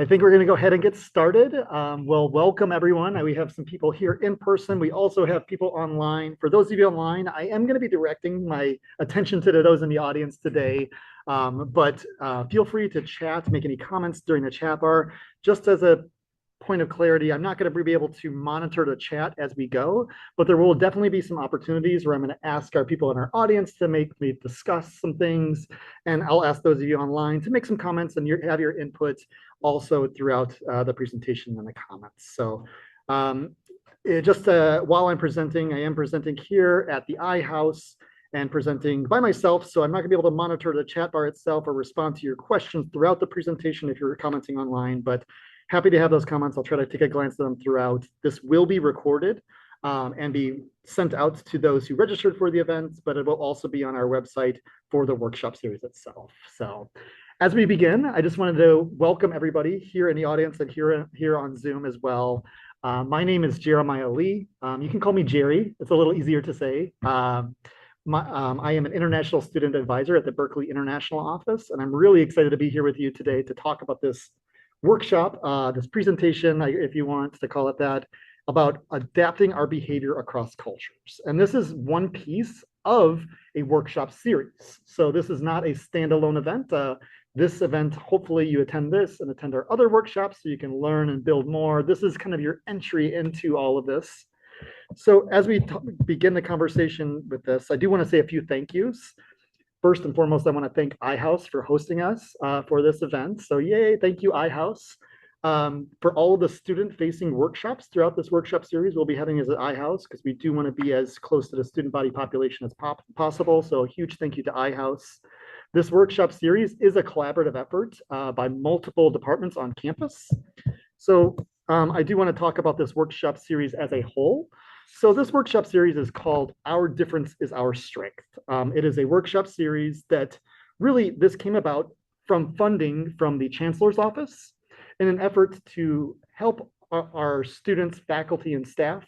I think we're going to go ahead and get started. Well, welcome everyone. We have some people here in person. We also have people online. For those of you online, I am going to be directing my attention to those in the audience today. But feel free to chat, make any comments during the chat bar. Just as a point of clarity, I'm not going to be able to monitor the chat as we go, but there will definitely be some opportunities where I'm going to ask our people in our audience to make me discuss some things, and I'll ask those of you online to make some comments and have your input also throughout the presentation and the comments. So while I'm presenting, I am presenting here at the iHouse and presenting by myself. So I'm not gonna be able to monitor the chat bar itself or respond to your questions throughout the presentation if you're commenting online, but happy to have those comments. I'll try to take a glance at them throughout. This will be recorded and be sent out to those who registered for the event, but it will also be on our website for the workshop series itself. So as we begin, I just wanted to welcome everybody here in the audience and here on Zoom as well. My name is Jeremiah Lee. You can call me Jerry. It's a little easier to say. I am an international student advisor at the Berkeley International Office, and I'm really excited to be here with you today to talk about this workshop, this presentation, if you want to call it that, about adapting our behavior across cultures. And this is one piece of a workshop series. So this is not a standalone event. This event, hopefully you attend this and attend our other workshops so you can learn and build more. This is kind of your entry into all of this. So as we begin the conversation with this, I do want to say a few thank yous. First and foremost, I want to thank iHouse for hosting us for this event. So yay, thank you, iHouse. For all of the student-facing workshops throughout this workshop series we'll be having as at iHouse, because we do want to be as close to the student body population as possible. So a huge thank you to iHouse. This workshop series is a collaborative effort by multiple departments on campus. So I do want to talk about this workshop series as a whole. So this workshop series is called Our Difference is Our Strength. It is a workshop series that really, this came about from funding from the Chancellor's Office in an effort to help our students, faculty, and staff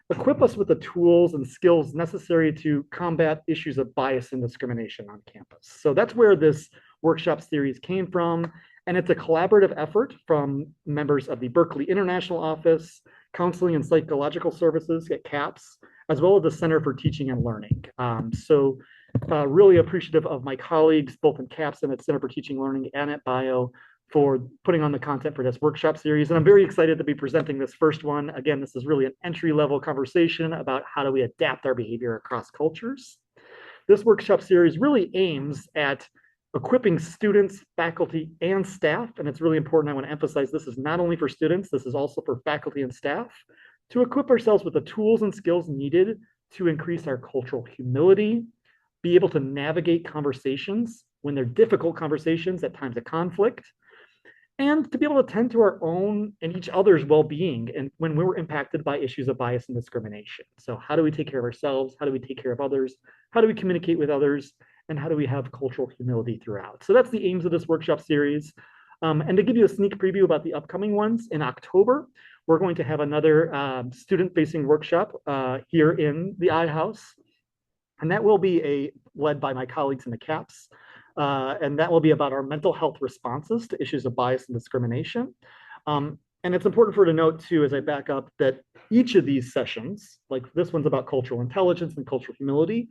equip us with the tools and skills necessary to combat issues of bias and discrimination on campus. So that's where this workshop series came from. And it's a collaborative effort from members of the Berkeley International Office, Counseling and Psychological Services at CAPS, as well as the Center for Teaching and Learning. Really appreciative of my colleagues, both in CAPS and at Center for Teaching and Learning and at BIO, for putting on the content for this workshop series. And I'm very excited to be presenting this first one. Again, this is really an entry-level conversation about how do we adapt our behavior across cultures. This workshop series really aims at equipping students, faculty, and staff, and it's really important, I want to emphasize this is not only for students, this is also for faculty and staff, to equip ourselves with the tools and skills needed to increase our cultural humility, be able to navigate conversations when they're difficult conversations, at times of conflict, and to be able to tend to our own and each other's well-being and when we're impacted by issues of bias and discrimination. So how do we take care of ourselves? How do we take care of others? How do we communicate with others? And how do we have cultural humility throughout? So that's the aims of this workshop series. And to give you a sneak preview about the upcoming ones, in October, we're going to have another student-facing workshop here in the iHouse. And that will be led by my colleagues in the CAPS. And that will be about our mental health responses to issues of bias and discrimination. And it's important for you to note too, as I back up, that each of these sessions, like this one's about cultural intelligence and cultural humility,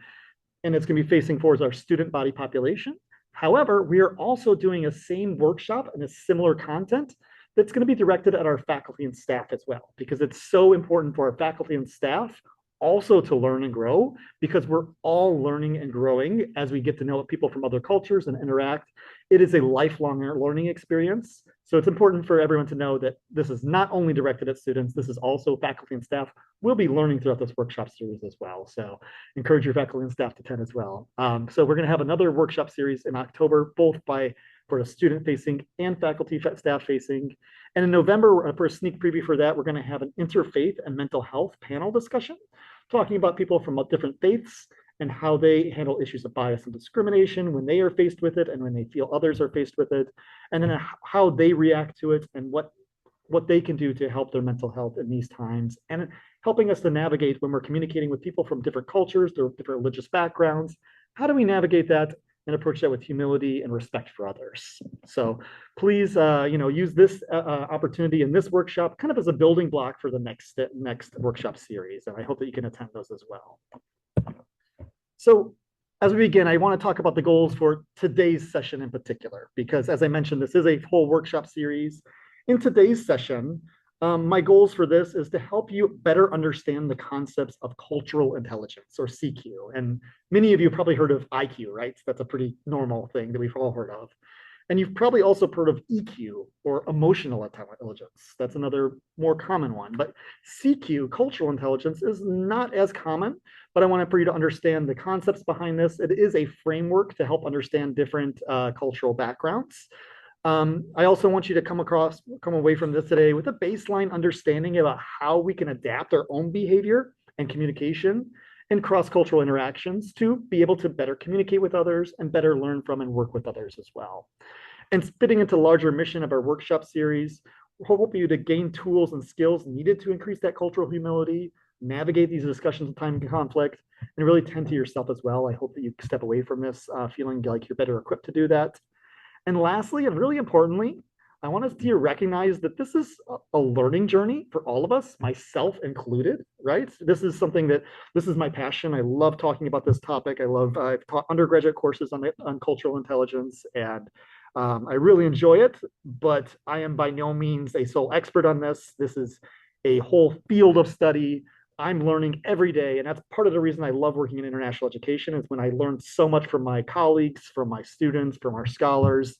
and it's going to be facing towards our student body population. However, we are also doing a same workshop and a similar content that's going to be directed at our faculty and staff as well, because it's so important for our faculty and staff also to learn and grow, because we're all learning and growing as we get to know people from other cultures and interact. It is a lifelong learning experience. So it's important for everyone to know that this is not only directed at students, this is also faculty and staff will be learning throughout this workshop series as well. So encourage your faculty and staff to attend as well. So we're gonna have another workshop series in October, both for the student facing and faculty staff facing. And in November, for a sneak preview for that, we're gonna have an interfaith and mental health panel discussion, talking about people from different faiths and how they handle issues of bias and discrimination when they are faced with it and when they feel others are faced with it, and then how they react to it and what they can do to help their mental health in these times, and helping us to navigate when we're communicating with people from different cultures, their different religious backgrounds. How do we navigate that and approach that with humility and respect for others. So please, use this opportunity in this workshop kind of as a building block for the next workshop series. And I hope that you can attend those as well. So as we begin, I want to talk about the goals for today's session in particular, because as I mentioned, this is a whole workshop series. In today's session, my goals for this is to help you better understand the concepts of cultural intelligence, or CQ. And many of you probably heard of IQ, right? That's a pretty normal thing that we've all heard of. And you've probably also heard of EQ, or emotional intelligence. That's another more common one. But CQ, cultural intelligence, is not as common, but I wanted for you to understand the concepts behind this. It is a framework to help understand different cultural backgrounds. I also want you to come away from this today with a baseline understanding about how we can adapt our own behavior and communication and cross-cultural interactions to be able to better communicate with others and better learn from and work with others as well. And fitting into the larger mission of our workshop series, we're hoping you to gain tools and skills needed to increase that cultural humility, navigate these discussions of time and conflict, and really tend to yourself as well. I hope that you step away from this feeling like you're better equipped to do that. And lastly, and really importantly, I want us to recognize that this is a learning journey for all of us, myself included, right? This is my passion. I love talking about this topic. I've taught undergraduate courses on cultural intelligence, and I really enjoy it, but I am by no means a sole expert on this. This is a whole field of study. I'm learning every day, and that's part of the reason I love working in international education, is when I learn so much from my colleagues, from my students, from our scholars.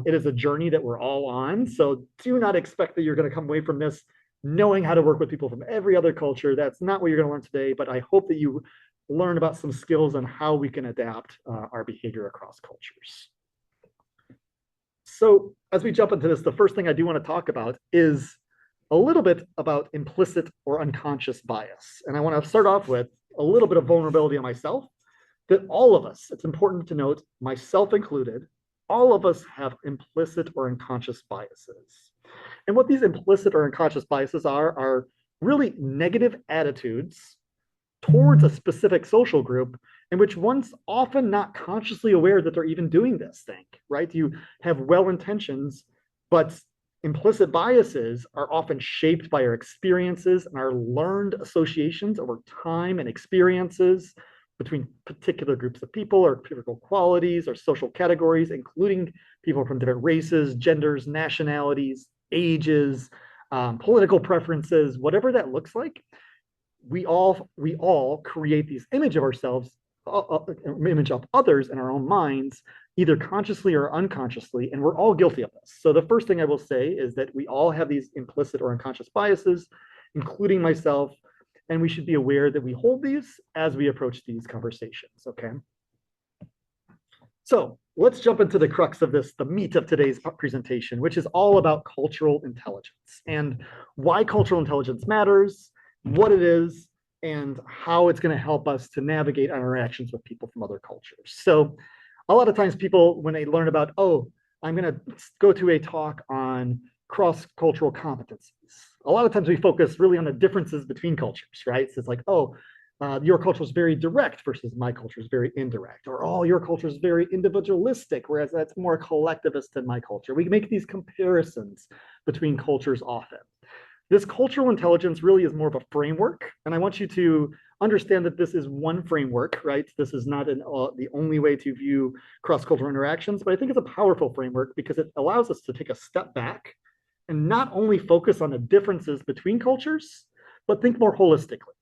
It is a journey that we're all on, so do not expect that you're going to come away from this knowing how to work with people from every other culture. That's not what you're going to learn today, but I hope that you learn about some skills on how we can adapt our behavior across cultures. So as we jump into this, the first thing I do want to talk about is a little bit about implicit or unconscious bias. And I want to start off with a little bit of vulnerability on myself, that all of us, it's important to note, myself included, all of us have implicit or unconscious biases. And what these implicit or unconscious biases are really negative attitudes towards a specific social group in which one's often not consciously aware that they're even doing this thing, right? You have well intentions, but implicit biases are often shaped by our experiences and our learned associations over time and experiences between particular groups of people or particular qualities or social categories, including people from different races, genders, nationalities, ages, political preferences, whatever that looks like. We all create these image of ourselves, image of others in our own minds, either consciously or unconsciously, and we're all guilty of this. So the first thing I will say is that we all have these implicit or unconscious biases, including myself, and we should be aware that we hold these as we approach these conversations, okay? So let's jump into the crux of this, the meat of today's presentation, which is all about cultural intelligence and why cultural intelligence matters, what it is, and how it's going to help us to navigate our interactions with people from other cultures. So a lot of times people, when they learn about, oh, I'm going to go to a talk on cross-cultural competencies, a lot of times we focus really on the differences between cultures, right? So it's like, oh, your culture is very direct versus my culture is very indirect, or oh, your culture is very individualistic, whereas that's more collectivist than my culture. We make these comparisons between cultures often. This cultural intelligence really is more of a framework, and I want you to understand that this is one framework, right? This is not the only way to view cross-cultural interactions, but I think it's a powerful framework because it allows us to take a step back and not only focus on the differences between cultures, but think more holistically.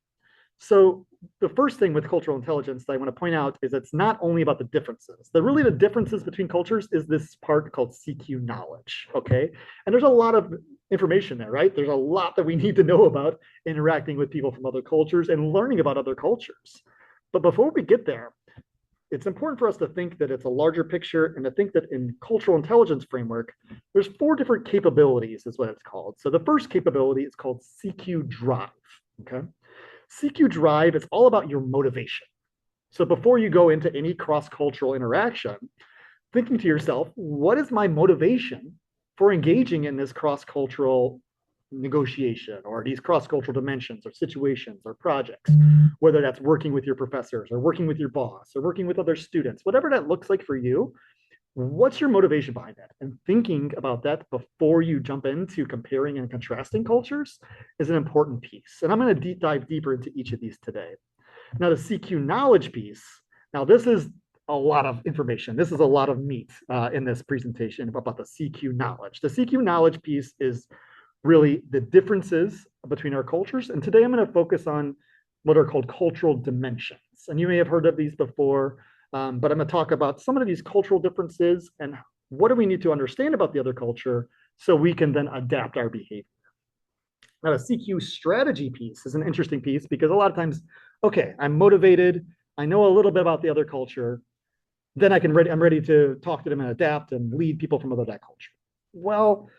So the first thing with cultural intelligence that I want to point out is it's not only about the differences. The differences between cultures is this part called CQ knowledge, okay? And there's a lot of information there, right? There's a lot that we need to know about interacting with people from other cultures and learning about other cultures. But before we get there, it's important for us to think that it's a larger picture and to think that in cultural intelligence framework, there's 4 different capabilities is what it's called. So the first capability is called CQ drive, okay? CQ drive is all about your motivation. So before you go into any cross-cultural interaction, thinking to yourself, what is my motivation for engaging in this cross-cultural negotiation or these cross-cultural dimensions or situations or projects, whether that's working with your professors or working with your boss or working with other students, whatever that looks like for you, what's your motivation behind that? And thinking about that before you jump into comparing and contrasting cultures is an important piece. And I'm going to dive deeper into each of these today. Now, the CQ knowledge piece, now this is a lot of information. This is a lot of meat in this presentation about the CQ knowledge. The CQ knowledge piece is really the differences between our cultures. And today I'm going to focus on what are called cultural dimensions. And you may have heard of these before, but I'm going to talk about some of these cultural differences and what do we need to understand about the other culture so we can then adapt our behavior. Now, the CQ strategy piece is an interesting piece because a lot of times, okay, I'm motivated, I know a little bit about the other culture, then I'm ready to talk to them and adapt and lead people from that culture. Well,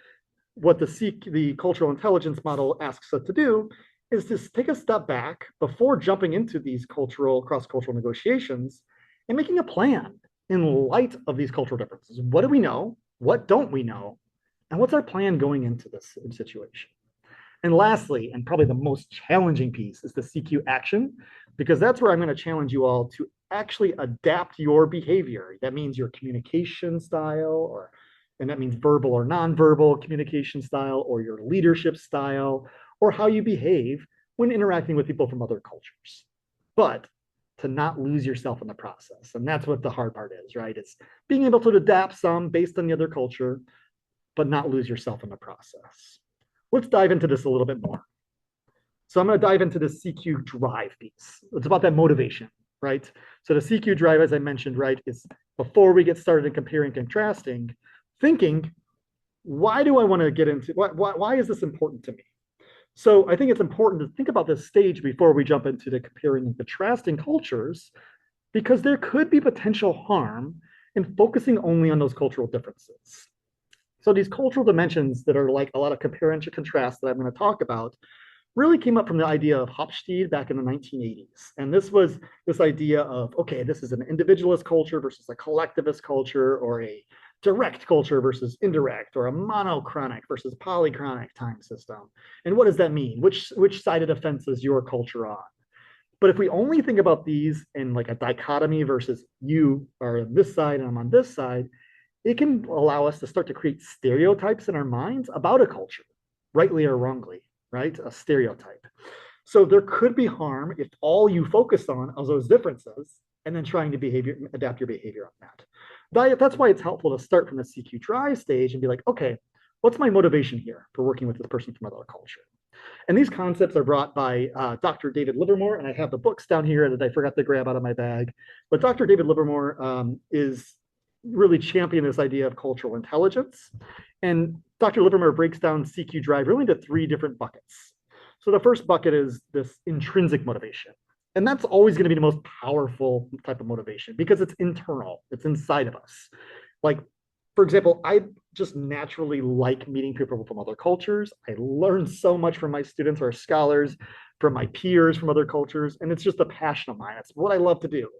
what the cultural intelligence model asks us to do is to take a step back before jumping into these cross-cultural negotiations and making a plan in light of these cultural differences. What do we know? What don't we know? And what's our plan going into this situation? And lastly, and probably the most challenging piece, is the CQ action, because that's where I'm going to challenge you all to actually adapt your behavior. That means your communication style, and that means verbal or nonverbal communication style, or your leadership style, or how you behave when interacting with people from other cultures. But to not lose yourself in the process. And that's what the hard part is, right? It's being able to adapt some based on the other culture, but not lose yourself in the process. Let's dive into this a little bit more. So I'm going to dive into the CQ drive piece. It's about that motivation, right? So the CQ drive, as I mentioned, right, is before we get started in comparing and contrasting, thinking, why do I want to get into, why is this important to me? So I think it's important to think about this stage before we jump into the comparing and contrasting cultures, because there could be potential harm in focusing only on those cultural differences. So these cultural dimensions that are like a lot of compare and contrast that I'm going to talk about really came up from the idea of Hofstede back in the 1980s. And this was this idea of, okay, this is an individualist culture versus a collectivist culture, or a direct culture versus indirect, or a monochronic versus polychronic time system. And what does that mean? Which side of the fence is your culture on? But if we only think about these in like a dichotomy versus you are on this side and I'm on this side, it can allow us to start to create stereotypes in our minds about a culture, rightly or wrongly, right? A stereotype. So there could be harm if all you focus on are those differences and then trying to adapt your behavior on that. That's why it's helpful to start from the CQ drive stage and be like, okay, what's my motivation here for working with this person from another culture? And these concepts are brought by Dr. David Livermore, and I have the books down here that I forgot to grab out of my bag. But Dr. David Livermore is really championing this idea of cultural intelligence. And Dr. Livermore breaks down CQ drive really into 3 different buckets. So the first bucket is this intrinsic motivation. And that's always going to be the most powerful type of motivation because it's internal, it's inside of us. Like, for example, I just naturally like meeting people from other cultures. I learn so much from my students or scholars, from my peers from other cultures, and it's just a passion of mine. It's what I love to do.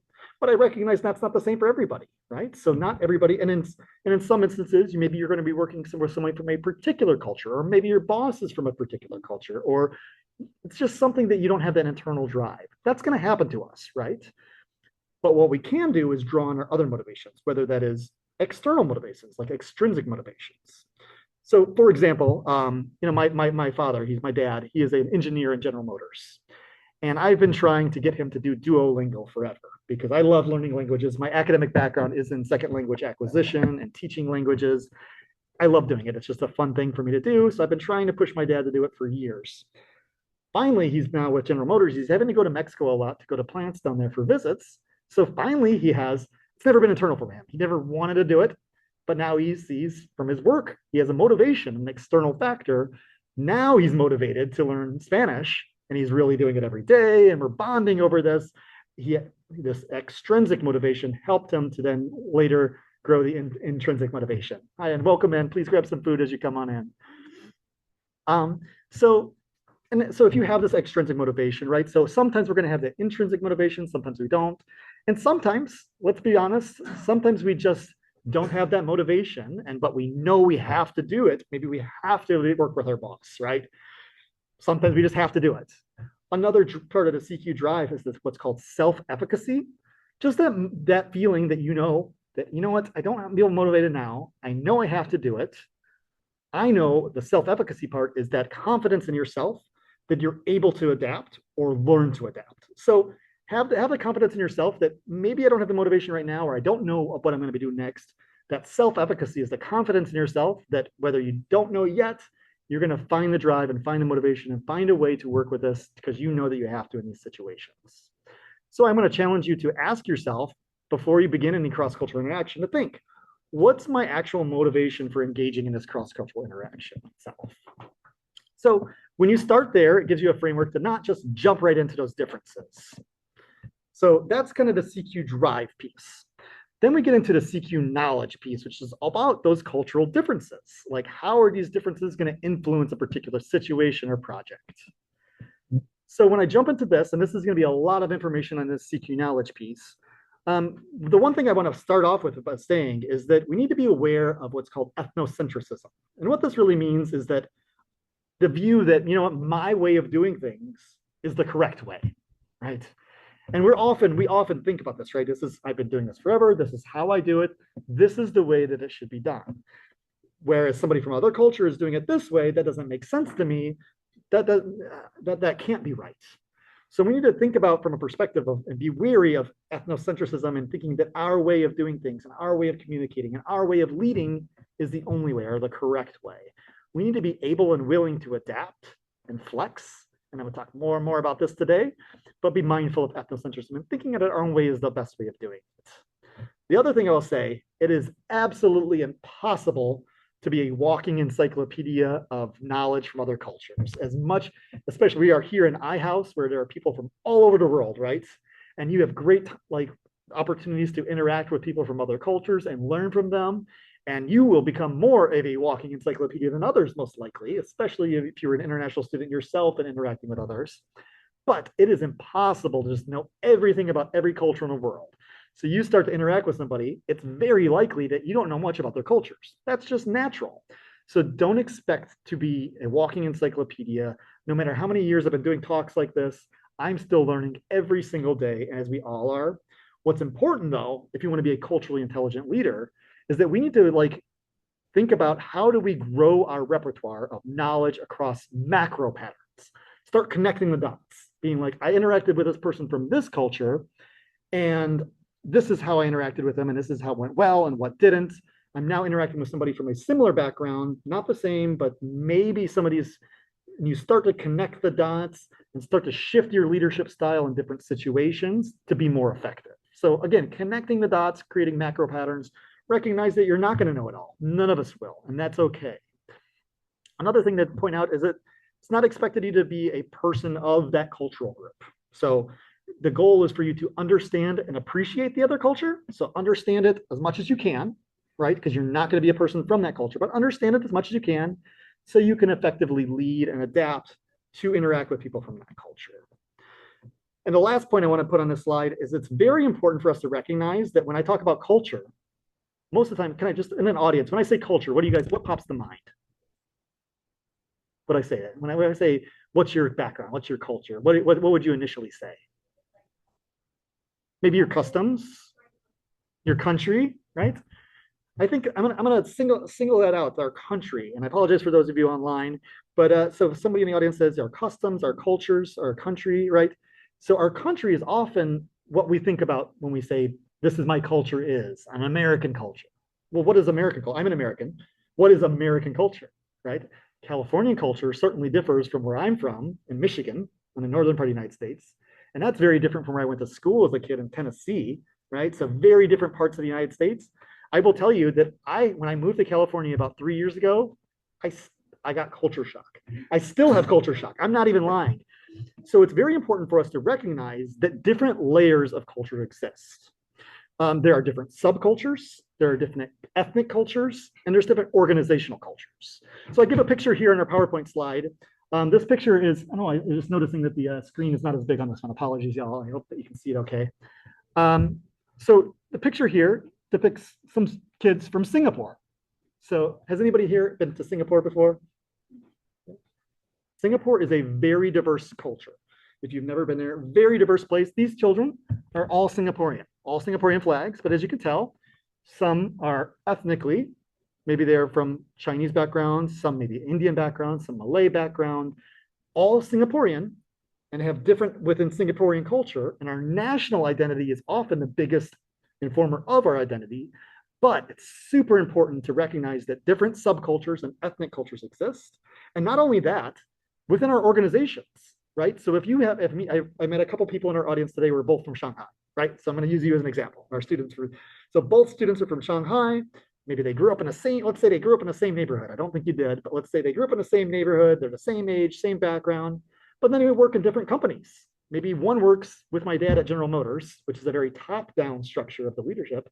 But I recognize that's not the same for everybody, right? So not everybody, and in some instances, maybe you're going to be working with someone from a particular culture, or maybe your boss is from a particular culture, or it's just something that you don't have that internal drive. That's going to happen to us, right? But what we can do is draw on our other motivations, whether that is external motivations, like extrinsic motivations. So, for example, my father, he's my dad. He is an engineer in General Motors. And I've been trying to get him to do Duolingo forever because I love learning languages. My academic background is in second language acquisition and teaching languages. I love doing it. It's just a fun thing for me to do. So I've been trying to push my dad to do it for years. Finally, he's now with General Motors. He's having to go to Mexico a lot to go to plants down there for visits. So finally, it's never been internal for him. He never wanted to do it, but now he sees from his work, he has a motivation, an external factor. Now he's motivated to learn Spanish, and he's really doing it every day, and we're bonding over this. This extrinsic motivation helped him to then later grow the intrinsic motivation. Hi, and welcome in. Please grab some food as you come on in. So if you have this extrinsic motivation, right? So sometimes we're going to have the intrinsic motivation, sometimes we don't. And sometimes, let's be honest, sometimes we just don't have that motivation, but we know we have to do it. Maybe we have to work with our boss, right? Sometimes we just have to do it. Another part of the CQ drive is this, what's called self-efficacy. Just that feeling that you know what, I don't feel motivated now. I know I have to do it. I know the self-efficacy part is that confidence in yourself that you're able to adapt or learn to adapt. So have the confidence in yourself that maybe I don't have the motivation right now, or I don't know what I'm going to be doing next. That self-efficacy is the confidence in yourself that whether you don't know yet, you're going to find the drive and find the motivation and find a way to work with this because you know that you have to in these situations. So I'm going to challenge you to ask yourself before you begin any cross-cultural interaction to think, what's my actual motivation for engaging in this cross-cultural interaction itself? So when you start there, it gives you a framework to not just jump right into those differences. So that's kind of the CQ drive piece. Then we get into the CQ knowledge piece, which is about those cultural differences. Like, how are these differences going to influence a particular situation or project? So when I jump into this, and this is going to be a lot of information on this CQ knowledge piece, the one thing I want to start off with by saying is that we need to be aware of what's called ethnocentrism. And what this really means is that the view that, you know what, my way of doing things is the correct way, right? And we often think about this, right? I've been doing this forever. This is how I do it. This is the way that it should be done. Whereas somebody from other culture is doing it this way, that doesn't make sense to me. That can't be right. So we need to think about from a perspective of and be wary of ethnocentrism and thinking that our way of doing things and our way of communicating and our way of leading is the only way or the correct way. We need to be able and willing to adapt and flex. And I'm going to talk more and more about this today, but be mindful of ethnocentrism and thinking that our own way is the best way of doing it. The other thing I will say, it is absolutely impossible to be a walking encyclopedia of knowledge from other cultures. As much, especially we are here in iHouse where there are people from all over the world, right? And you have great opportunities to interact with people from other cultures and learn from them. And you will become more of a walking encyclopedia than others, most likely, especially if you're an international student yourself and interacting with others. But it is impossible to just know everything about every culture in the world. So you start to interact with somebody, it's very likely that you don't know much about their cultures. That's just natural. So don't expect to be a walking encyclopedia. No matter how many years I've been doing talks like this, I'm still learning every single day, as we all are. What's important, though, if you want to be a culturally intelligent leader, is that we need to think about how do we grow our repertoire of knowledge across macro patterns. Start connecting the dots, being like, I interacted with this person from this culture, and this is how I interacted with them, and this is how it went well and what didn't. I'm now interacting with somebody from a similar background, not the same, but maybe some of these, and you start to connect the dots and start to shift your leadership style in different situations to be more effective. So again, connecting the dots, creating macro patterns, recognize that you're not going to know it all. None of us will, and that's okay. Another thing to point out is that it's not expected you to be a person of that cultural group. So the goal is for you to understand and appreciate the other culture. So understand it as much as you can, right? Because you're not going to be a person from that culture, but understand it as much as you can so you can effectively lead and adapt to interact with people from that culture. And the last point I want to put on this slide is it's very important for us to recognize that when I talk about culture, most of the time, in an audience, when I say culture, what pops to mind? When I say that, when I say, what's your background? What's your culture? What would you initially say? Maybe your customs, your country, right? I think I'm gonna single that out, our country. And I apologize for those of you online, but so if somebody in the audience says our customs, our cultures, our country, right? So our country is often what we think about when we say, this is my culture is, I'm American culture. Well, what is American culture? I'm an American. What is American culture, right? Californian culture certainly differs from where I'm from in Michigan, in the northern part of the United States. And that's very different from where I went to school as a kid in Tennessee, right? So very different parts of the United States. I will tell you that when I moved to California about 3 years ago, I got culture shock. I still have culture shock. I'm not even lying. So it's very important for us to recognize that different layers of culture exist. There are different subcultures, there are different ethnic cultures, and there's different organizational cultures. So I give a picture here in our PowerPoint slide. This picture is, I don't know, I'm just noticing that the screen is not as big on this one. Apologies, y'all. I hope that you can see it okay. So the picture here depicts some kids from Singapore. So has anybody here been to Singapore before? Singapore is a very diverse culture. If you've never been there, very diverse place. These children are all Singaporean flags, but as you can tell, some are ethnically, maybe they're from Chinese backgrounds, some maybe Indian background, some Malay background, all Singaporean and have different within Singaporean culture. And our national identity is often the biggest informer of our identity. But it's super important to recognize that different subcultures and ethnic cultures exist. And not only that, within our organizations, right? So if you have, if me, I met a couple people in our audience today who are both from Shanghai, right? So I'm going to use you as an example. Our students were, so both students are from Shanghai. Maybe they grew up in the same, let's say they grew up in the same neighborhood. I don't think you did, but let's say they grew up in the same neighborhood. They're the same age, same background, but then they work in different companies. Maybe one works with my dad at General Motors, which is a very top-down structure of the leadership.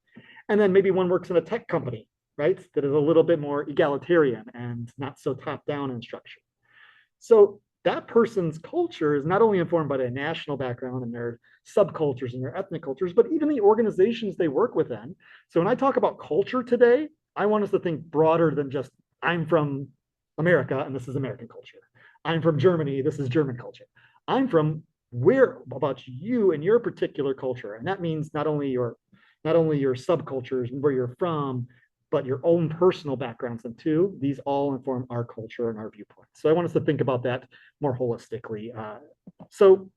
And then maybe one works in a tech company, right? That is a little bit more egalitarian and not so top-down in structure. So that person's culture is not only informed by their national background and their subcultures and their ethnic cultures, but even the organizations they work within. So when I talk about culture today, I want us to think broader than just I'm from America and this is American culture. I'm from Germany, this is German culture. I'm from where about you and your particular culture. And that means not only your subcultures and where you're from, but your own personal backgrounds. And two, these all inform our culture and our viewpoints. So I want us to think about that more holistically. So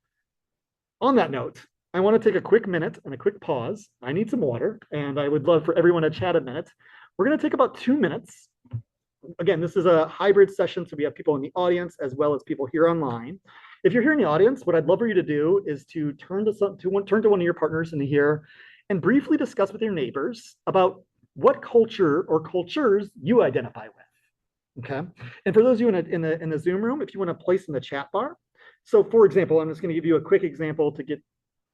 on that note, I want to take a quick minute and a quick pause. I need some water, and I would love for everyone to chat a minute. We're going to take about 2 minutes. Again, this is a hybrid session, so we have people in the audience as well as people here online. If you're here in the audience, what I'd love for you to do is to turn to one of your partners in here and briefly discuss with your neighbors about what culture or cultures you identify with. Okay. And for those of you in the Zoom room, if you want to place in the chat bar. So for example, I'm just going to give you a quick example to get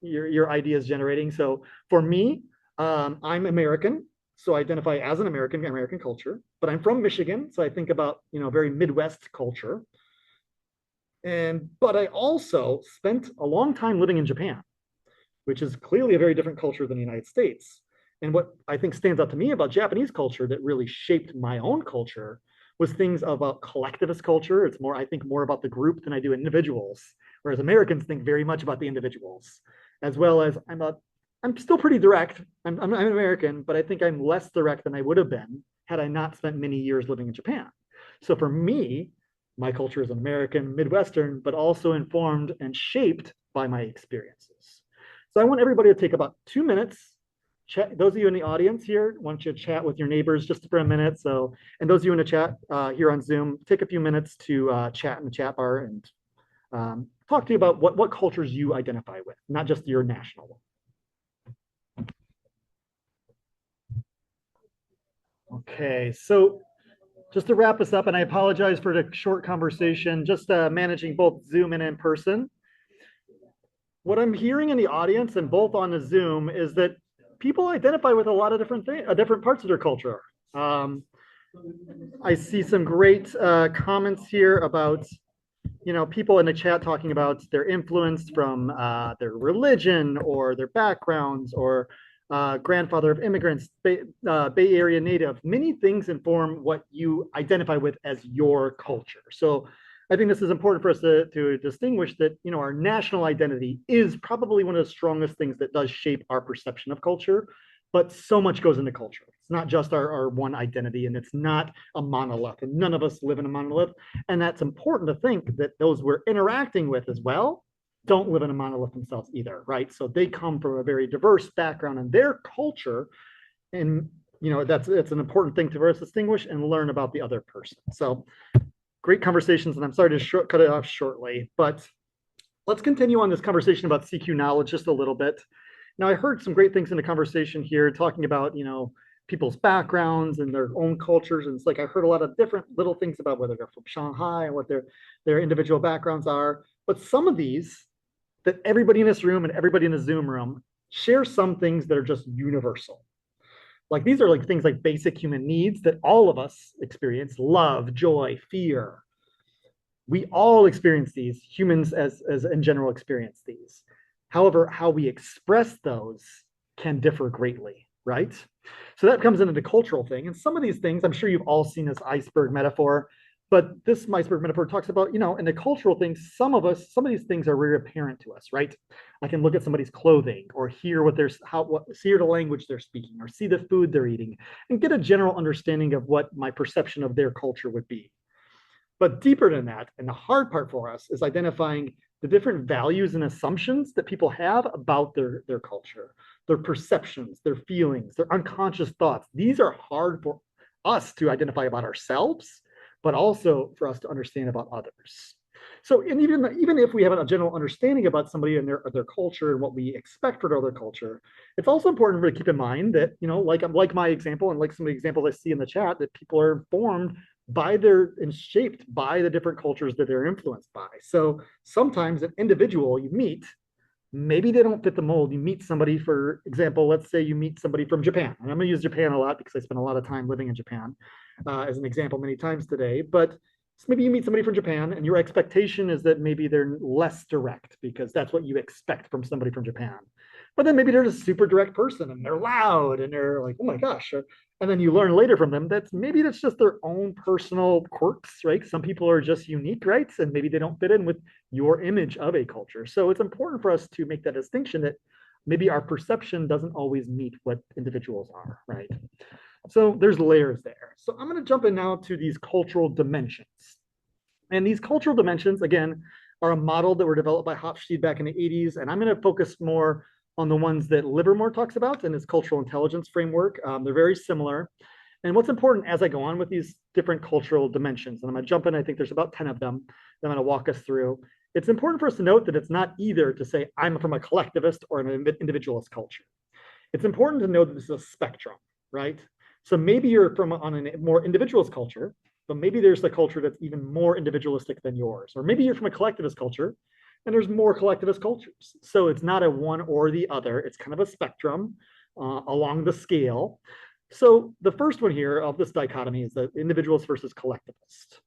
your ideas generating. So for me, I'm American. So I identify as an American culture, but I'm from Michigan. So I think about, very Midwest culture. But I also spent a long time living in Japan, which is clearly a very different culture than the United States. And what I think stands out to me about Japanese culture that really shaped my own culture was things about collectivist culture. It's more, I think, more about the group than I do individuals, whereas Americans think very much about the individuals, as well as I'm still pretty direct. I'm American, but I think I'm less direct than I would have been had I not spent many years living in Japan. So for me, my culture is an American, Midwestern, but also informed and shaped by my experiences. So I want everybody to take about 2 minutes. Those of you in the audience here, I want you to chat with your neighbors just for a minute. So, and those of you in the chat here on Zoom, take a few minutes to chat in the chat bar and talk to you about what cultures you identify with, not just your national one. Okay, so just to wrap us up, and I apologize for the short conversation, just managing both Zoom and in person. What I'm hearing in the audience and both on the Zoom is that people identify with a lot of different things, different parts of their culture. I see some great comments here about, people in the chat talking about their influence from their religion or their backgrounds or grandfather of immigrants, Bay Area native. Many things inform what you identify with as your culture. So I think this is important for us to distinguish that, our national identity is probably one of the strongest things that does shape our perception of culture, but so much goes into culture. It's not just our one identity, and it's not a monolith, and none of us live in a monolith. And that's important to think that those we're interacting with as well don't live in a monolith themselves either, right? So they come from a very diverse background in their culture, and that's an important thing to us distinguish and learn about the other person. So great conversations, and I'm sorry to cut it off shortly, but let's continue on this conversation about CQ knowledge just a little bit. Now, I heard some great things in the conversation here, talking about people's backgrounds and their own cultures, and it's like I heard a lot of different little things about whether they're from Shanghai and what their individual backgrounds are. But some of these that everybody in this room and everybody in the Zoom room share some things that are just universal. Like these are like things like basic human needs that all of us experience: love, joy, fear. We all experience these. Humans as in general experience these. However, how we express those can differ greatly. right? So that comes into the cultural thing. And some of these things, I'm sure you've all seen this iceberg metaphor, but this iceberg metaphor talks about, in the cultural things, some of these things are very apparent to us, right? I can look at somebody's clothing or hear hear the language they're speaking or see the food they're eating and get a general understanding of what my perception of their culture would be. But deeper than that, and the hard part for us is identifying the different values and assumptions that people have about their culture, their perceptions, their feelings, their unconscious thoughts. These are hard for us to identify about ourselves, but also for us to understand about others. So, and even if we have a general understanding about somebody and their culture and what we expect for their culture, it's also important to keep in mind that, like my example and like some of the examples I see in the chat, that people are informed and shaped by the different cultures that they're influenced by. So sometimes an individual you meet, maybe they don't fit the mold. You meet somebody, for example, let's say you meet somebody from Japan. And I'm going to use Japan a lot because I spent a lot of time living in Japan as an example many times today. But maybe you meet somebody from Japan and your expectation is that maybe they're less direct because that's what you expect from somebody from Japan. But then maybe they're a super direct person and they're loud and they're like, oh my gosh. And then you learn later from them that's just their own personal quirks, right? Some people are just unique, right? And maybe they don't fit in with your image of a culture. So it's important for us to make that distinction that maybe our perception doesn't always meet what individuals are, right? So there's layers there. So I'm going to jump in now to these cultural dimensions. And these cultural dimensions, again, are a model that were developed by Hofstede back in the 80s. And I'm going to focus more on the ones that Livermore talks about in his cultural intelligence framework. They're very similar. And what's important as I go on with these different cultural dimensions, and I'm going to jump in, I think there's about 10 of them that I'm going to walk us through. It's important for us to note that it's not either to say I'm from a collectivist or an individualist culture. It's important to know that this is a spectrum, right? So maybe you're on a more individualist culture, but maybe there's a culture that's even more individualistic than yours. Or maybe you're from a collectivist culture, and there's more collectivist cultures. So it's not a one or the other. It's kind of a spectrum along the scale. So the first one here of this dichotomy is the individualist versus collectivist.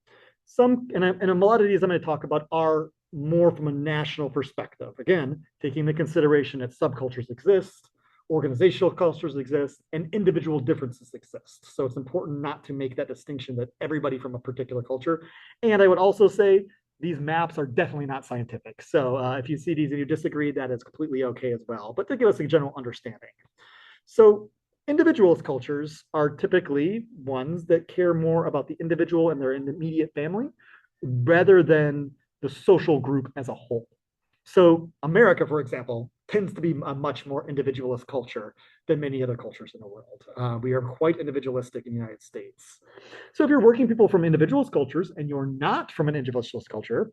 And a lot of these I'm going to talk about are more from a national perspective. Again, taking into consideration that subcultures exist, organizational cultures exist, and individual differences exist. So it's important not to make that distinction that everybody from a particular culture. And I would also say these maps are definitely not scientific. So if you see these and you disagree, that is completely okay as well, but to give us a general understanding. So individualist cultures are typically ones that care more about the individual and their immediate family rather than the social group as a whole. So America, for example, tends to be a much more individualist culture than many other cultures in the world. We are quite individualistic in the United States. So if you're working people from individualist cultures and you're not from an individualist culture,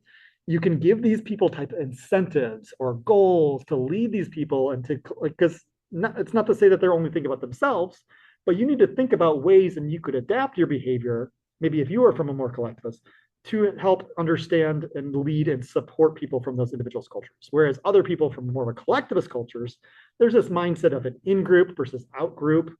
you can give these people type of incentives or goals to lead these people and to, because it's not to say that they're only thinking about themselves, but you need to think about ways and you could adapt your behavior, maybe if you are from a more collectivist, to help understand and lead and support people from those individuals' cultures. Whereas other people from more of a collectivist cultures, there's this mindset of an in-group versus out-group.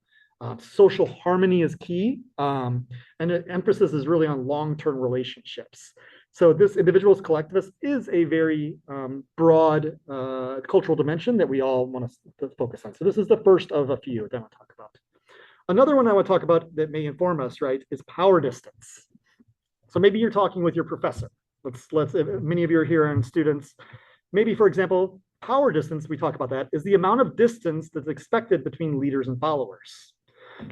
Social harmony is key. And the emphasis is really on long-term relationships. So this individualist collectivist is a very broad cultural dimension that we all want to focus on. So this is the first of a few that I want to talk about. Another one I want to talk about that may inform us, right, is power distance. So maybe you're talking with your professor. Many of you are here and students. Maybe, for example, power distance, we talk about that, is the amount of distance that's expected between leaders and followers.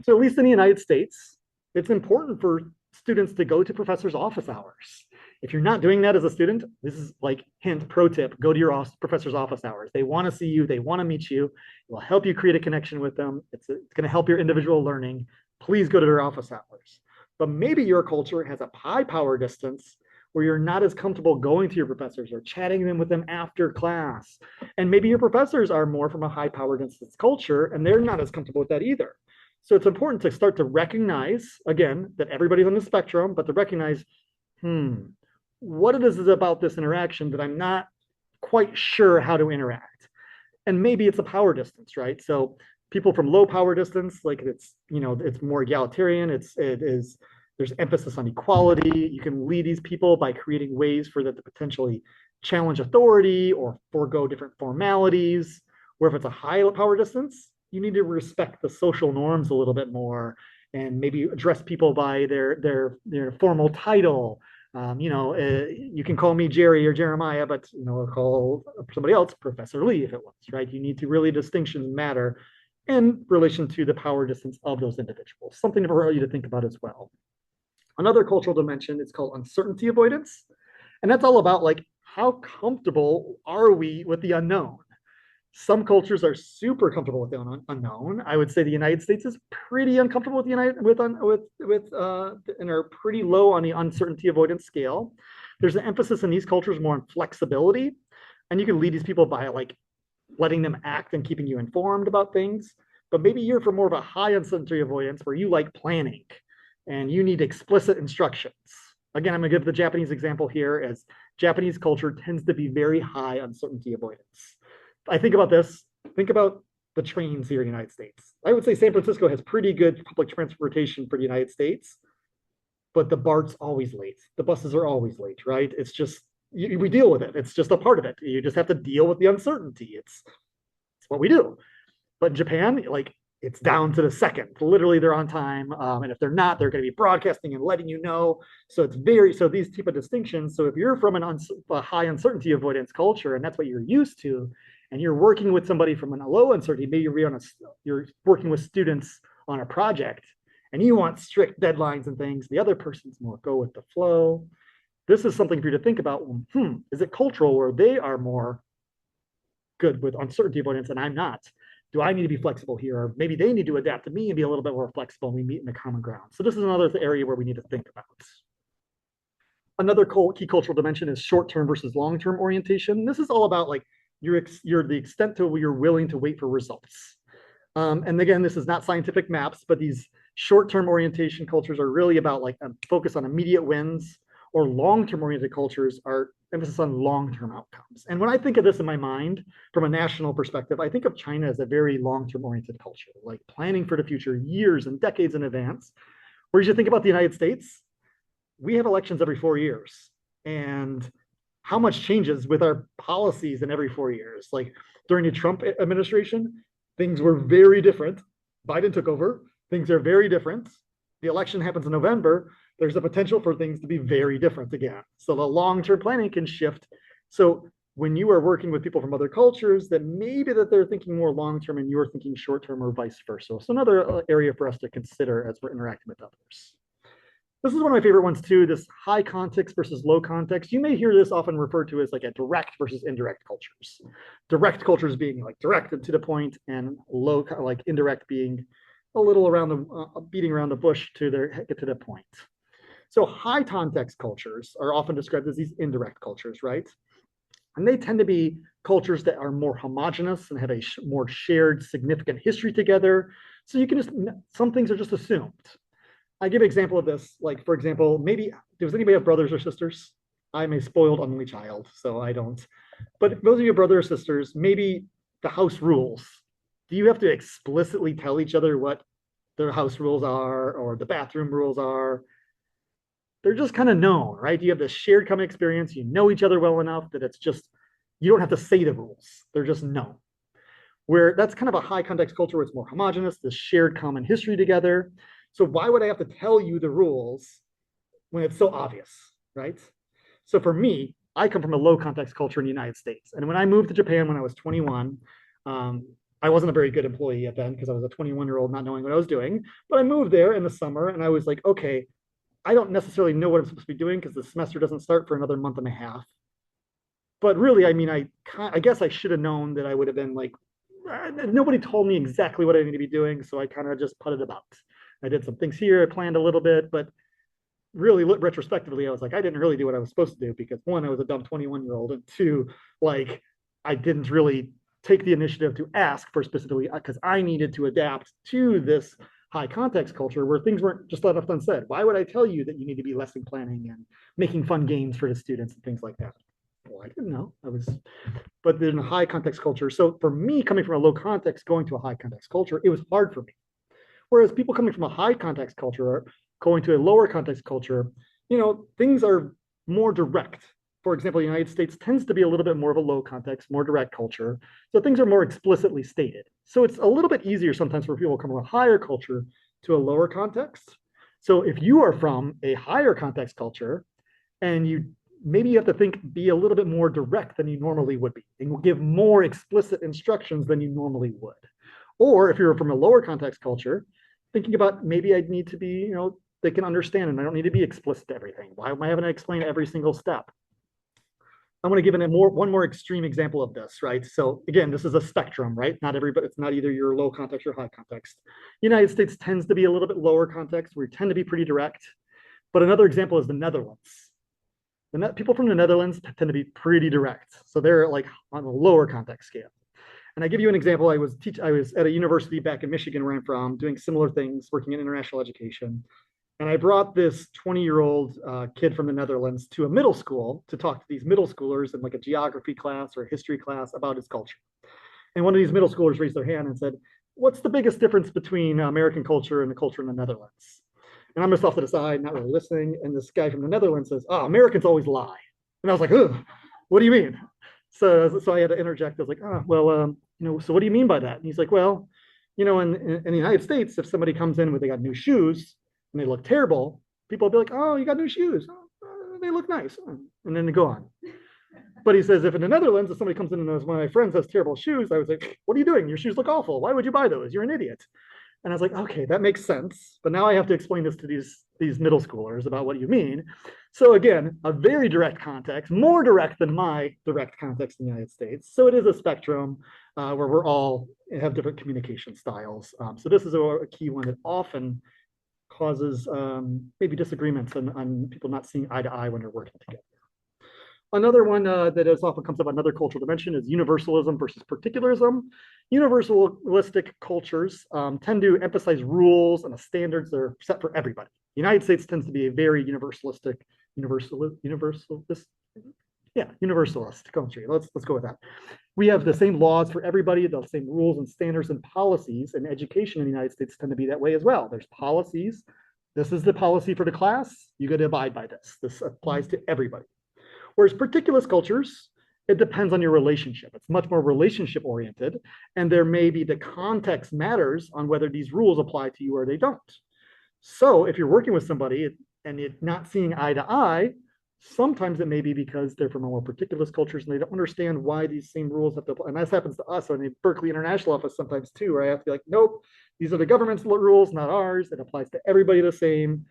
So at least in the United States, it's important for students to go to professors' office hours. If you're not doing that as a student, this is like hint, pro tip, go to your professor's office hours. They want to see you, they want to meet you. It will help you create a connection with them. It's going to help your individual learning. Please go to their office hours. But maybe your culture has a high power distance where you're not as comfortable going to your professors or chatting with them after class. And maybe your professors are more from a high power distance culture and they're not as comfortable with that either. So it's important to start to recognize, again, that everybody's on the spectrum, but to recognize, what it is about this interaction that I'm not quite sure how to interact. And maybe it's a power distance, right? So people from low power distance, like it's more egalitarian. There's emphasis on equality. You can lead these people by creating ways for them to potentially challenge authority or forego different formalities. Where if it's a high power distance, you need to respect the social norms a little bit more and maybe address people by their formal title. You can call me Jerry or Jeremiah, but I'll call somebody else Professor Lee if it was, right? You need to really distinctions matter in relation to the power distance of those individuals. Something for you to think about as well. Another cultural dimension is called uncertainty avoidance. And that's all about like how comfortable are we with the unknown? Some cultures are super comfortable with the unknown. I would say the United States is pretty uncomfortable with the United with and are pretty low on the uncertainty avoidance scale. There's an emphasis in these cultures more on flexibility, and you can lead these people by like letting them act and keeping you informed about things. But maybe you're for more of a high uncertainty avoidance where you like planning and you need explicit instructions. Again, I'm going to give the Japanese example here, as Japanese culture tends to be very high uncertainty avoidance. I think about this, think about the trains here in the United States. I would say San Francisco has pretty good public transportation for the United States, but the BART's always late. The buses are always late, right? It's just, we deal with it. It's just a part of it. You just have to deal with the uncertainty. It's what we do. But in Japan, like, it's down to the second. Literally, they're on time. And if they're not, they're going to be broadcasting and letting you know. So these type of distinctions. So if you're from a high uncertainty avoidance culture, and that's what you're used to, and you're working with somebody from a low uncertainty, maybe you're working with students on a project, and you want strict deadlines and things. The other person's more go with the flow. This is something for you to think about. Is it cultural where they are more good with uncertainty avoidance and I'm not? Do I need to be flexible here? Or maybe they need to adapt to me and be a little bit more flexible and we meet in the common ground. So this is another area where we need to think about. Another key cultural dimension is short-term versus long-term orientation. This is all about like the extent to where you're willing to wait for results. And again, this is not scientific maps, but these short-term orientation cultures are really about like a focus on immediate wins, or long-term oriented cultures are emphasis on long-term outcomes. And when I think of this in my mind from a national perspective, I think of China as a very long-term oriented culture, like planning for the future years and decades in advance. Whereas you think about the United States, we have elections every 4 years. And how much changes with our policies in every 4 years? Like during the Trump administration, things were very different. Biden took over, things are very different. The election happens in November. There's a potential for things to be very different again. So the long-term planning can shift. So when you are working with people from other cultures, that maybe that they're thinking more long-term and you're thinking short-term or vice versa. So another area for us to consider as we're interacting with others. This is one of my favorite ones too, this high context versus low context. You may hear this often referred to as like a direct versus indirect cultures. Direct cultures being like direct and to the point, and low, like indirect being a little around the, beating around the bush to get to the point. So high context cultures are often described as these indirect cultures, right? And they tend to be cultures that are more homogenous and have a more shared significant history together. So you can just, some things are just assumed. I give an example of this, like for example, maybe, does anybody have brothers or sisters? I'm a spoiled only child, so I don't. But if those of you brothers or sisters, maybe the house rules. Do you have to explicitly tell each other what their house rules are or the bathroom rules are? They're just kind of known, right? You have this shared common experience. You know each other well enough that it's just, you don't have to say the rules. They're just known. Where that's kind of a high context culture where it's more homogenous, this shared common history together. So why would I have to tell you the rules when it's so obvious, right? So for me, I come from a low context culture in the United States. And when I moved to Japan when I was 21, I wasn't a very good employee yet then because I was a 21-year-old not knowing what I was doing. But I moved there in the summer and I was like, okay, I don't necessarily know what I'm supposed to be doing because the semester doesn't start for another month and a half. But really, I mean, I guess I should have known that I would have been like, nobody told me exactly what I need to be doing. So I kind of just put it about. I did some things here, I planned a little bit, but really retrospectively, I was like, I didn't really do what I was supposed to do because one, I was a dumb 21-year-old, and two, like I didn't really take the initiative to ask for specifically because I needed to adapt to this high context culture where things weren't just left unsaid. Why would I tell you that you need to be lesson planning and making fun games for the students and things like that? Well, I didn't know. But in a high context culture. So for me, coming from a low context, going to a high context culture, it was hard for me. Whereas people coming from a high context culture, going to a lower context culture, things are more direct. For example, the United States tends to be a little bit more of a low context, more direct culture. So things are more explicitly stated. So it's a little bit easier sometimes for people to come from a higher culture to a lower context. So if you are from a higher context culture and maybe you have to be a little bit more direct than you normally would be and give more explicit instructions than you normally would. Or if you're from a lower context culture, thinking about maybe I need to be, they can understand and I don't need to be explicit to everything. Why am I having to explain every single step? I want to give one more extreme example of this, right? So again, this is a spectrum, right? Not everybody, it's not either your low context or high context. United States tends to be a little bit lower context. We tend to be pretty direct. But another example is the Netherlands. People from the Netherlands tend to be pretty direct. So they're like on a lower context scale. And I give you an example. I was at a university back in Michigan where I'm from, doing similar things, working in international education. And I brought this 20-year-old kid from the Netherlands to a middle school to talk to these middle schoolers in like a geography class or a history class about his culture. And one of these middle schoolers raised their hand and said, "What's the biggest difference between American culture and the culture in the Netherlands?" And I'm just off to the side, not really listening. And this guy from the Netherlands says, "Oh, Americans always lie." And I was like, "Ugh, what do you mean?" So I had to interject. I was like, "Oh, well, so what do you mean by that?" And he's like, "Well, in the United States, if somebody comes in with they got new shoes, and they look terrible, people will be like, 'Oh, you got new shoes. Oh, they look nice.' And then they go on." But he says, if in the Netherlands, if somebody comes in and knows one of my friends has terrible shoes, I was like, "What are you doing? Your shoes look awful. Why would you buy those? You're an idiot." And I was like, okay, that makes sense. But now I have to explain this to these middle schoolers about what you mean. So again, a very direct context, more direct than my direct context in the United States. So it is a spectrum where we're all have different communication styles. So this is a key one that often causes maybe disagreements on people not seeing eye to eye when they're working together. Another one that often comes up, another cultural dimension, is universalism versus particularism. Universalistic cultures tend to emphasize rules and the standards that are set for everybody. The United States tends to be a very universalist country. Let's go with that. We have the same laws for everybody, the same rules and standards and policies, and education in the United States tend to be that way as well. There's policies. This is the policy for the class. You got to abide by this. This applies to everybody. Whereas particular cultures, it depends on your relationship. It's much more relationship oriented, and there may be the context matters on whether these rules apply to you or they don't. So if you're working with somebody and you're not seeing eye to eye, sometimes it may be because they're from a more particular cultures and they don't understand why these same rules have to apply. And this happens to us in the Berkeley International office sometimes too, where I have to be like, nope, these are the government's rules, not ours. It applies to everybody the same.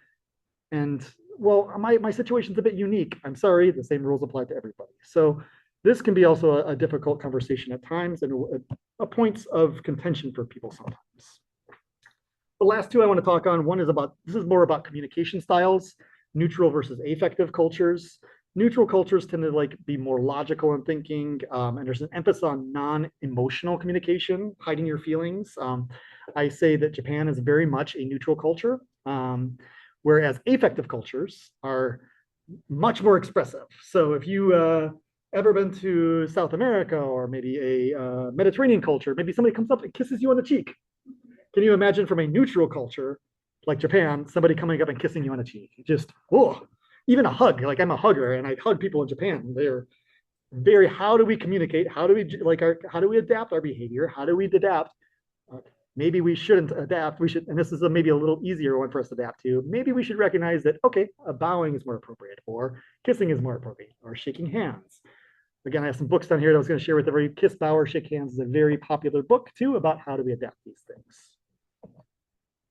And well, my situation's a bit unique. I'm sorry, the same rules apply to everybody. So this can be also a difficult conversation at times and a points of contention for people sometimes. The last two I want to talk on, this is more about communication styles, neutral versus affective cultures. Neutral cultures tend to be more logical in thinking, and there's an emphasis on non-emotional communication, hiding your feelings. I say that Japan is very much a neutral culture, whereas affective cultures are much more expressive. So if you ever been to South America or maybe a Mediterranean culture, maybe somebody comes up and kisses you on the cheek. Can you imagine from a neutral culture like Japan, somebody coming up and kissing you on the cheek? Just, whoa. Even a hug, I'm a hugger and I hug people in Japan. They're very, how do we communicate? How do we adapt our behavior? How do we adapt? Maybe we shouldn't adapt. We should, and this is maybe a little easier one for us to adapt to. Maybe we should recognize that, okay, a bowing is more appropriate, or kissing is more appropriate, or shaking hands. Again, I have some books down here that I was going to share with everybody. Kiss, Bow, or Shake Hands is a very popular book too about how do we adapt these things.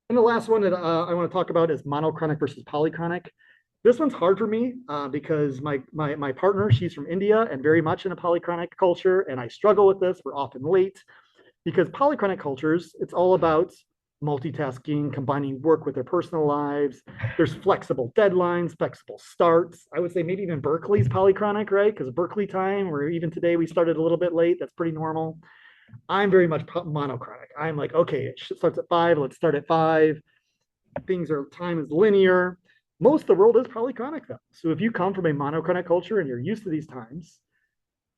And the last one that I want to talk about is monochronic versus polychronic. This one's hard for me because my partner, she's from India and very much in a polychronic culture, and I struggle with this. We're often late because polychronic cultures, it's all about multitasking, combining work with their personal lives. There's flexible deadlines, flexible starts. I would say maybe even Berkeley's polychronic, right? Because Berkeley time, where even today we started a little bit late, that's pretty normal. I'm very much monochronic. I'm like, okay, it starts at 5, let's start at 5. Time is linear. Most of the world is polychronic though. So if you come from a monochronic culture and you're used to these times,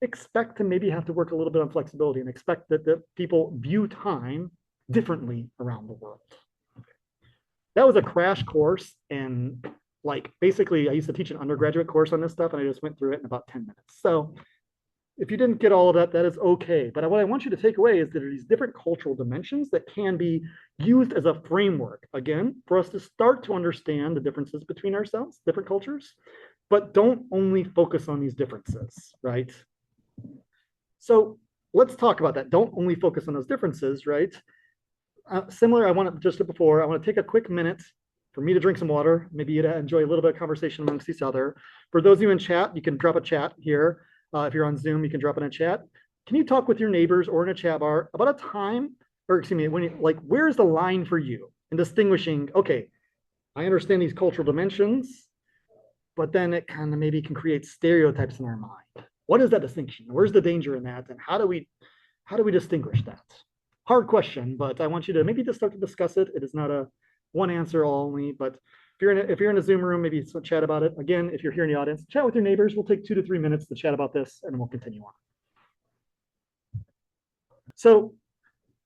expect to maybe have to work a little bit on flexibility and expect that people view time differently around the world. That was a crash course in like basically I used to teach an undergraduate course on this stuff and I just went through it in about 10 minutes. So if you didn't get all of that, that is okay. But what I want you to take away is that there are these different cultural dimensions that can be used as a framework, again, for us to start to understand the differences between ourselves, different cultures, but don't only focus on these differences, right? So let's talk about that. Don't only focus on those differences, right? Similar, I want to, just before, I want to take a quick minute for me to drink some water, maybe you to enjoy a little bit of conversation amongst each other. For those of you in chat, you can drop a chat here. If you're on Zoom, you can drop in a chat. Can you talk with your neighbors or in a chat bar about a time, or excuse me, when you, like, where's the line for you in distinguishing, okay, I understand these cultural dimensions, but then it kind of maybe can create stereotypes in our mind. What is that distinction? Where's the danger in that? And how do we distinguish that? Hard question, but I want you to maybe just start to discuss it. It is not a one answer only, but if you're in a Zoom room, maybe chat about it. Again, if you're here in the audience, chat with your neighbors. We'll take 2 to 3 minutes to chat about this, and we'll continue on. So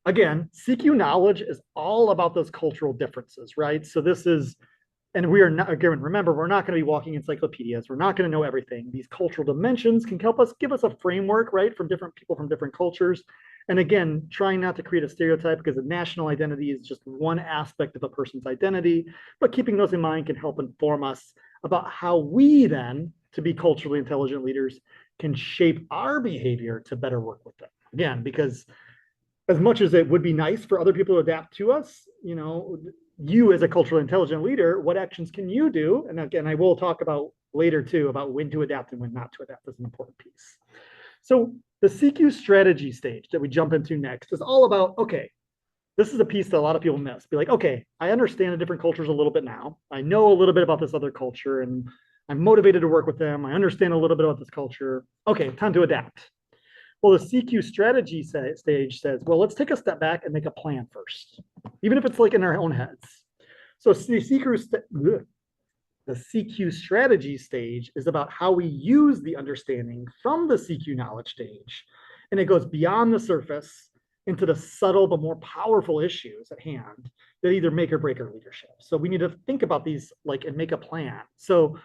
again, CQ knowledge is all about those cultural differences, right? So this is, and we are not, again, remember, we're not going to be walking encyclopedias. We're not going to know everything. These cultural dimensions can help us, give us a framework, right, from different people from different cultures. And again, trying not to create a stereotype, because a national identity is just one aspect of a person's identity, but keeping those in mind can help inform us about how we then, to be culturally intelligent leaders, can shape our behavior to better work with them. Again, because as much as it would be nice for other people to adapt to us, you know, you as a culturally intelligent leader, what actions can you do? And again, I will talk about later too, about when to adapt and when not to adapt. That's an important piece. So the CQ strategy stage that we jump into next is all about, okay, this is a piece that a lot of people miss. Be like, okay, I understand the different cultures a little bit now. I know a little bit about this other culture and I'm motivated to work with them. I understand a little bit about this culture. Okay, time to adapt. Well, the CQ strategy stage says, well, let's take a step back and make a plan first, even if it's like in our own heads. So the CQ strategy stage is about how we use the understanding from the CQ knowledge stage. And it goes beyond the surface into the subtle but more powerful issues at hand that either make or break our leadership. So we need to think about these like and make a plan. So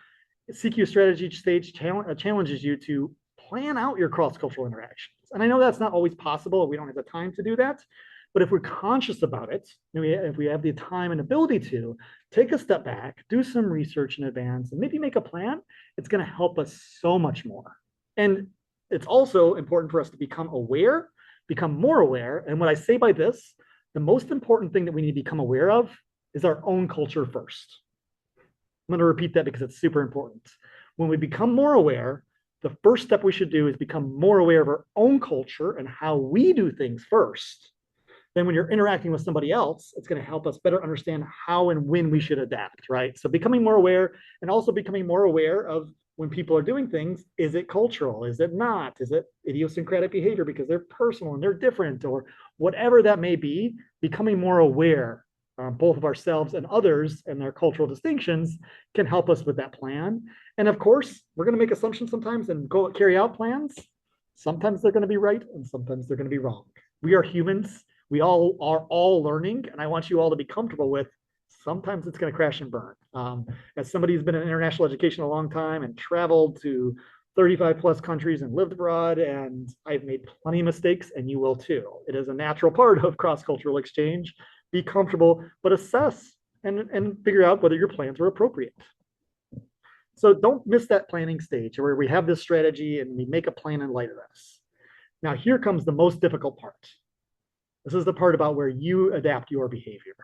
CQ strategy stage challenges you to plan out your cross-cultural interactions. And I know that's not always possible. We don't have the time to do that. But if we're conscious about it, and if we have the time and ability to take a step back, do some research in advance, and maybe make a plan, it's going to help us so much more. And it's also important for us to become aware, become more aware. And what I say by this, the most important thing that we need to become aware of is our own culture first. I'm going to repeat that because it's super important. When we become more aware, the first step we should do is become more aware of our own culture and how we do things first. Then when you're interacting with somebody else, it's going to help us better understand how and when we should adapt, right? So becoming more aware and also becoming more aware of when people are doing things, is it cultural? Is it not? Is it idiosyncratic behavior because they're personal and they're different or whatever that may be? Becoming more aware both of ourselves and others and their cultural distinctions can help us with that plan. And of course, we're going to make assumptions sometimes and go carry out plans. Sometimes they're going to be right and sometimes they're going to be wrong. We are humans. We all are learning, and I want you all to be comfortable with sometimes it's going to crash and burn. As somebody who's been in international education a long time and traveled to 35 plus countries and lived abroad, and I've made plenty of mistakes, and you will too. It is a natural part of cross-cultural exchange. Be comfortable, but assess and figure out whether your plans are appropriate. So don't miss that planning stage where we have this strategy and we make a plan in light of this. Now, here comes the most difficult part. This is the part about where you adapt your behavior.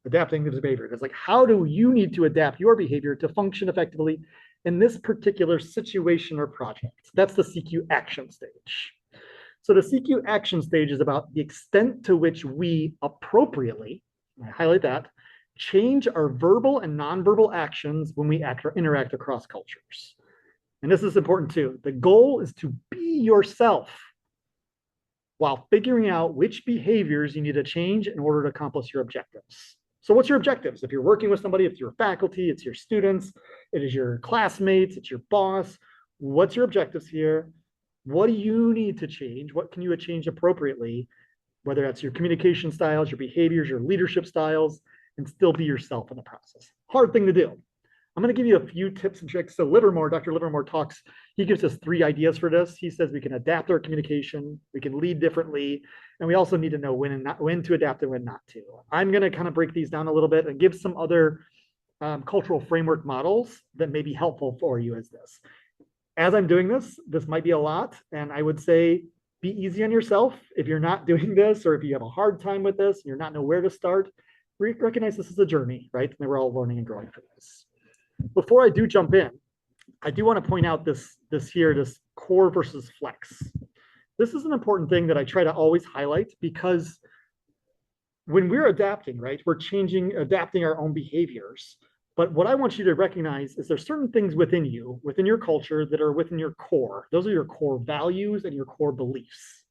Adapting this behavior. It's like, how do you need to adapt your behavior to function effectively in this particular situation or project? That's the CQ action stage. So the CQ action stage is about the extent to which we appropriately, I highlight that, change our verbal and nonverbal actions when we act or interact across cultures. And this is important too. The goal is to be yourself while figuring out which behaviors you need to change in order to accomplish your objectives. So what's your objectives? If you're working with somebody, it's your faculty, it's your students, it is your classmates, it's your boss. What's your objectives here? What do you need to change? What can you change appropriately? Whether that's your communication styles, your behaviors, your leadership styles, and still be yourself in the process. Hard thing to do. I'm going to give you a few tips and tricks. So Livermore, Dr. Livermore talks, he gives us 3 ideas for this. He says we can adapt our communication, we can lead differently, and we also need to know when to adapt and when not to. I'm going to kind of break these down a little bit and give some other cultural framework models that may be helpful for you as this. As I'm doing this, this might be a lot, and I would say be easy on yourself. If you're not doing this, or if you have a hard time with this, and you're not know where to start, recognize this is a journey, right? And we're all learning and growing from this. Before I do jump in, I do want to point out this core versus flex. This is an important thing that I try to always highlight, because when we're adapting, right, we're adapting our own behaviors. But what I want you to recognize is there's certain things within you, within your culture, that are within your core. Those are your core values and your core beliefs.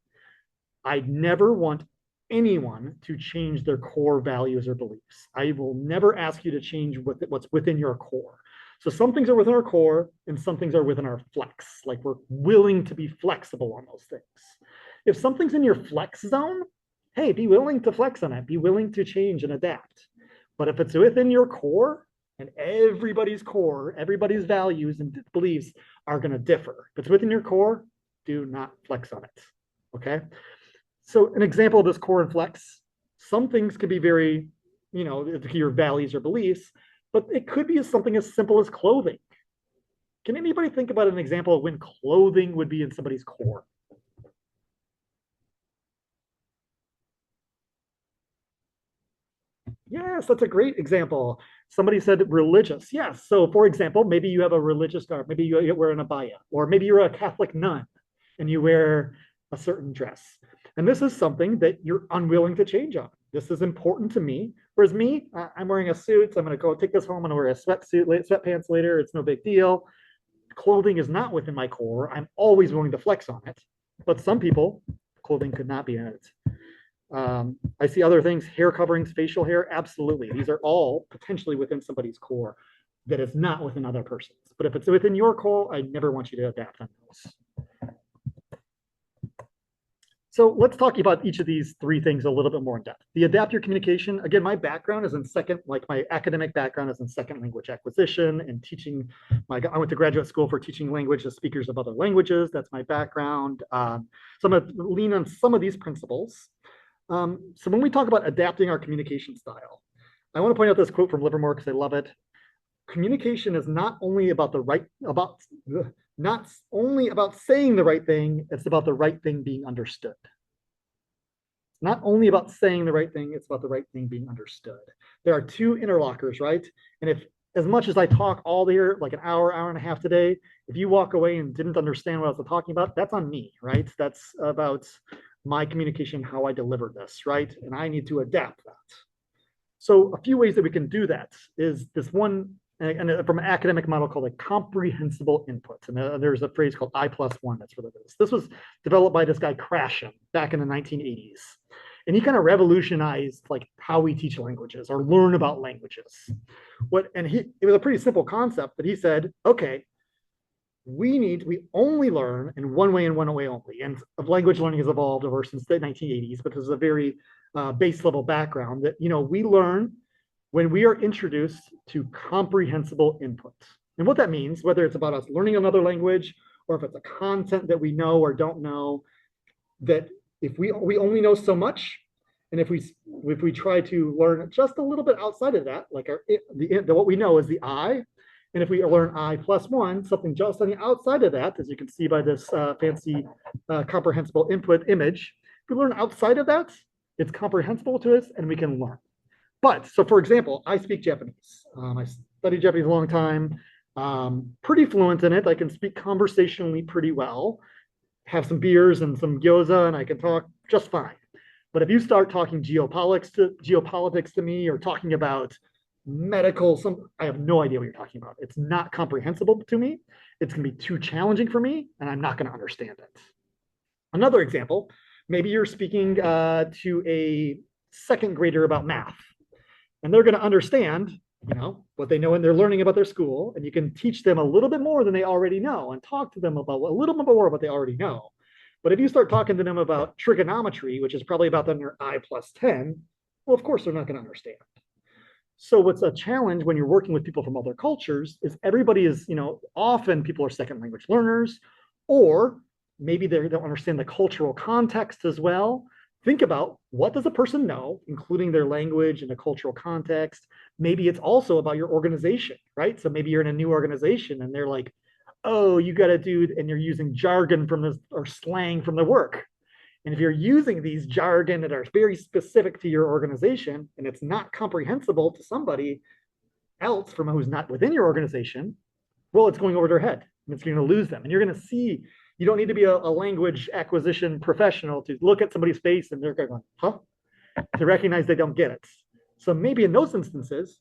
I never want anyone to change their core values or beliefs. I will never ask you to change what's within your core. So some things are within our core and some things are within our flex. Like, we're willing to be flexible on those things. If something's in your flex zone, hey, be willing to flex on it. Be willing to change and adapt. But if it's within your core, and everybody's core, everybody's values and beliefs are going to differ. If it's within your core, do not flex on it. Okay? So an example of this core and flex, some things could be very, your values or beliefs, but it could be something as simple as clothing. Can anybody think about an example of when clothing would be in somebody's core? Yes, that's a great example. Somebody said religious. Yes. So, for example, maybe you have a religious garb. Maybe you wear an abaya, or maybe you're a Catholic nun and you wear a certain dress. And this is something that you're unwilling to change on. This is important to me. Whereas me, I'm wearing a suit. I'm going to go take this home. I'm going to wear a sweatpants later. It's no big deal. Clothing is not within my core. I'm always willing to flex on it. But some people, clothing could not be in it. I see other things, hair coverings, facial hair. Absolutely. These are all potentially within somebody's core that is not within other person's. But if it's within your core, I never want you to adapt on those. So let's talk about each of these 3 things a little bit more in depth. The adapt your communication. Again, my background is in my academic background is in second language acquisition and teaching. I went to graduate school for teaching language to speakers of other languages. That's my background. So I'm going to lean on some of these principles. So when we talk about adapting our communication style, I want to point out this quote from Livermore because I love it. Communication is not only about saying the right thing, it's about the right thing being understood. Not only about saying the right thing, it's about the right thing being understood. There are 2 interlocutors, right? And if, as much as I talk all day, like an hour and a half today, if you walk away and didn't understand what I was talking about, that's on me, right? That's about my communication, how I deliver this, right? And I need to adapt that. So a few ways that we can do that is this one, and from an academic model called a comprehensible input. And there's a phrase called I+1, that's what it is. This was developed by this guy Krashen back in the 1980s. And he kind of revolutionized like how we teach languages or learn about languages. It was a pretty simple concept, but he said, okay, we only learn in one way and one way only. And language learning has evolved over since the 1980s, but this is a very base level background that, we learn when we are introduced to comprehensible input. And what that means, whether it's about us learning another language or if it's a content that we know or don't know, that if we only know so much, and if we try to learn just a little bit outside of that, like what we know is the I, and if we learn I+1, something just on the outside of that, as you can see by this fancy comprehensible input image, if we learn outside of that, it's comprehensible to us and we can learn. But, so for example, I speak Japanese. I studied Japanese a long time, pretty fluent in it. I can speak conversationally pretty well, have some beers and some gyoza, and I can talk just fine. But if you start talking geopolitics to me or talking about medical, I have no idea what you're talking about. It's not comprehensible to me. It's going to be too challenging for me, and I'm not going to understand it. Another example, maybe you're speaking to a second grader about math, and they're going to understand, what they know when they're learning about their school, and you can teach them a little bit more than they already know and talk to them about a little bit more about what they already know. But if you start talking to them about trigonometry, which is probably about their I+10, well, of course, they're not going to understand. So what's a challenge when you're working with people from other cultures is everybody is, often people are second language learners, or maybe they don't understand the cultural context as well. Think about, what does a person know, including their language and the cultural context. Maybe it's also about your organization, right? So maybe you're in a new organization and they're like, oh, you got to do, and you're using jargon from this or slang from the work. And if you're using these jargon that are very specific to your organization and it's not comprehensible to somebody else from who's not within your organization, well, it's going over their head and it's going to lose them. And you're going to see, you don't need to be a language acquisition professional to look at somebody's face and they're going, huh? To recognize they don't get it. So maybe in those instances,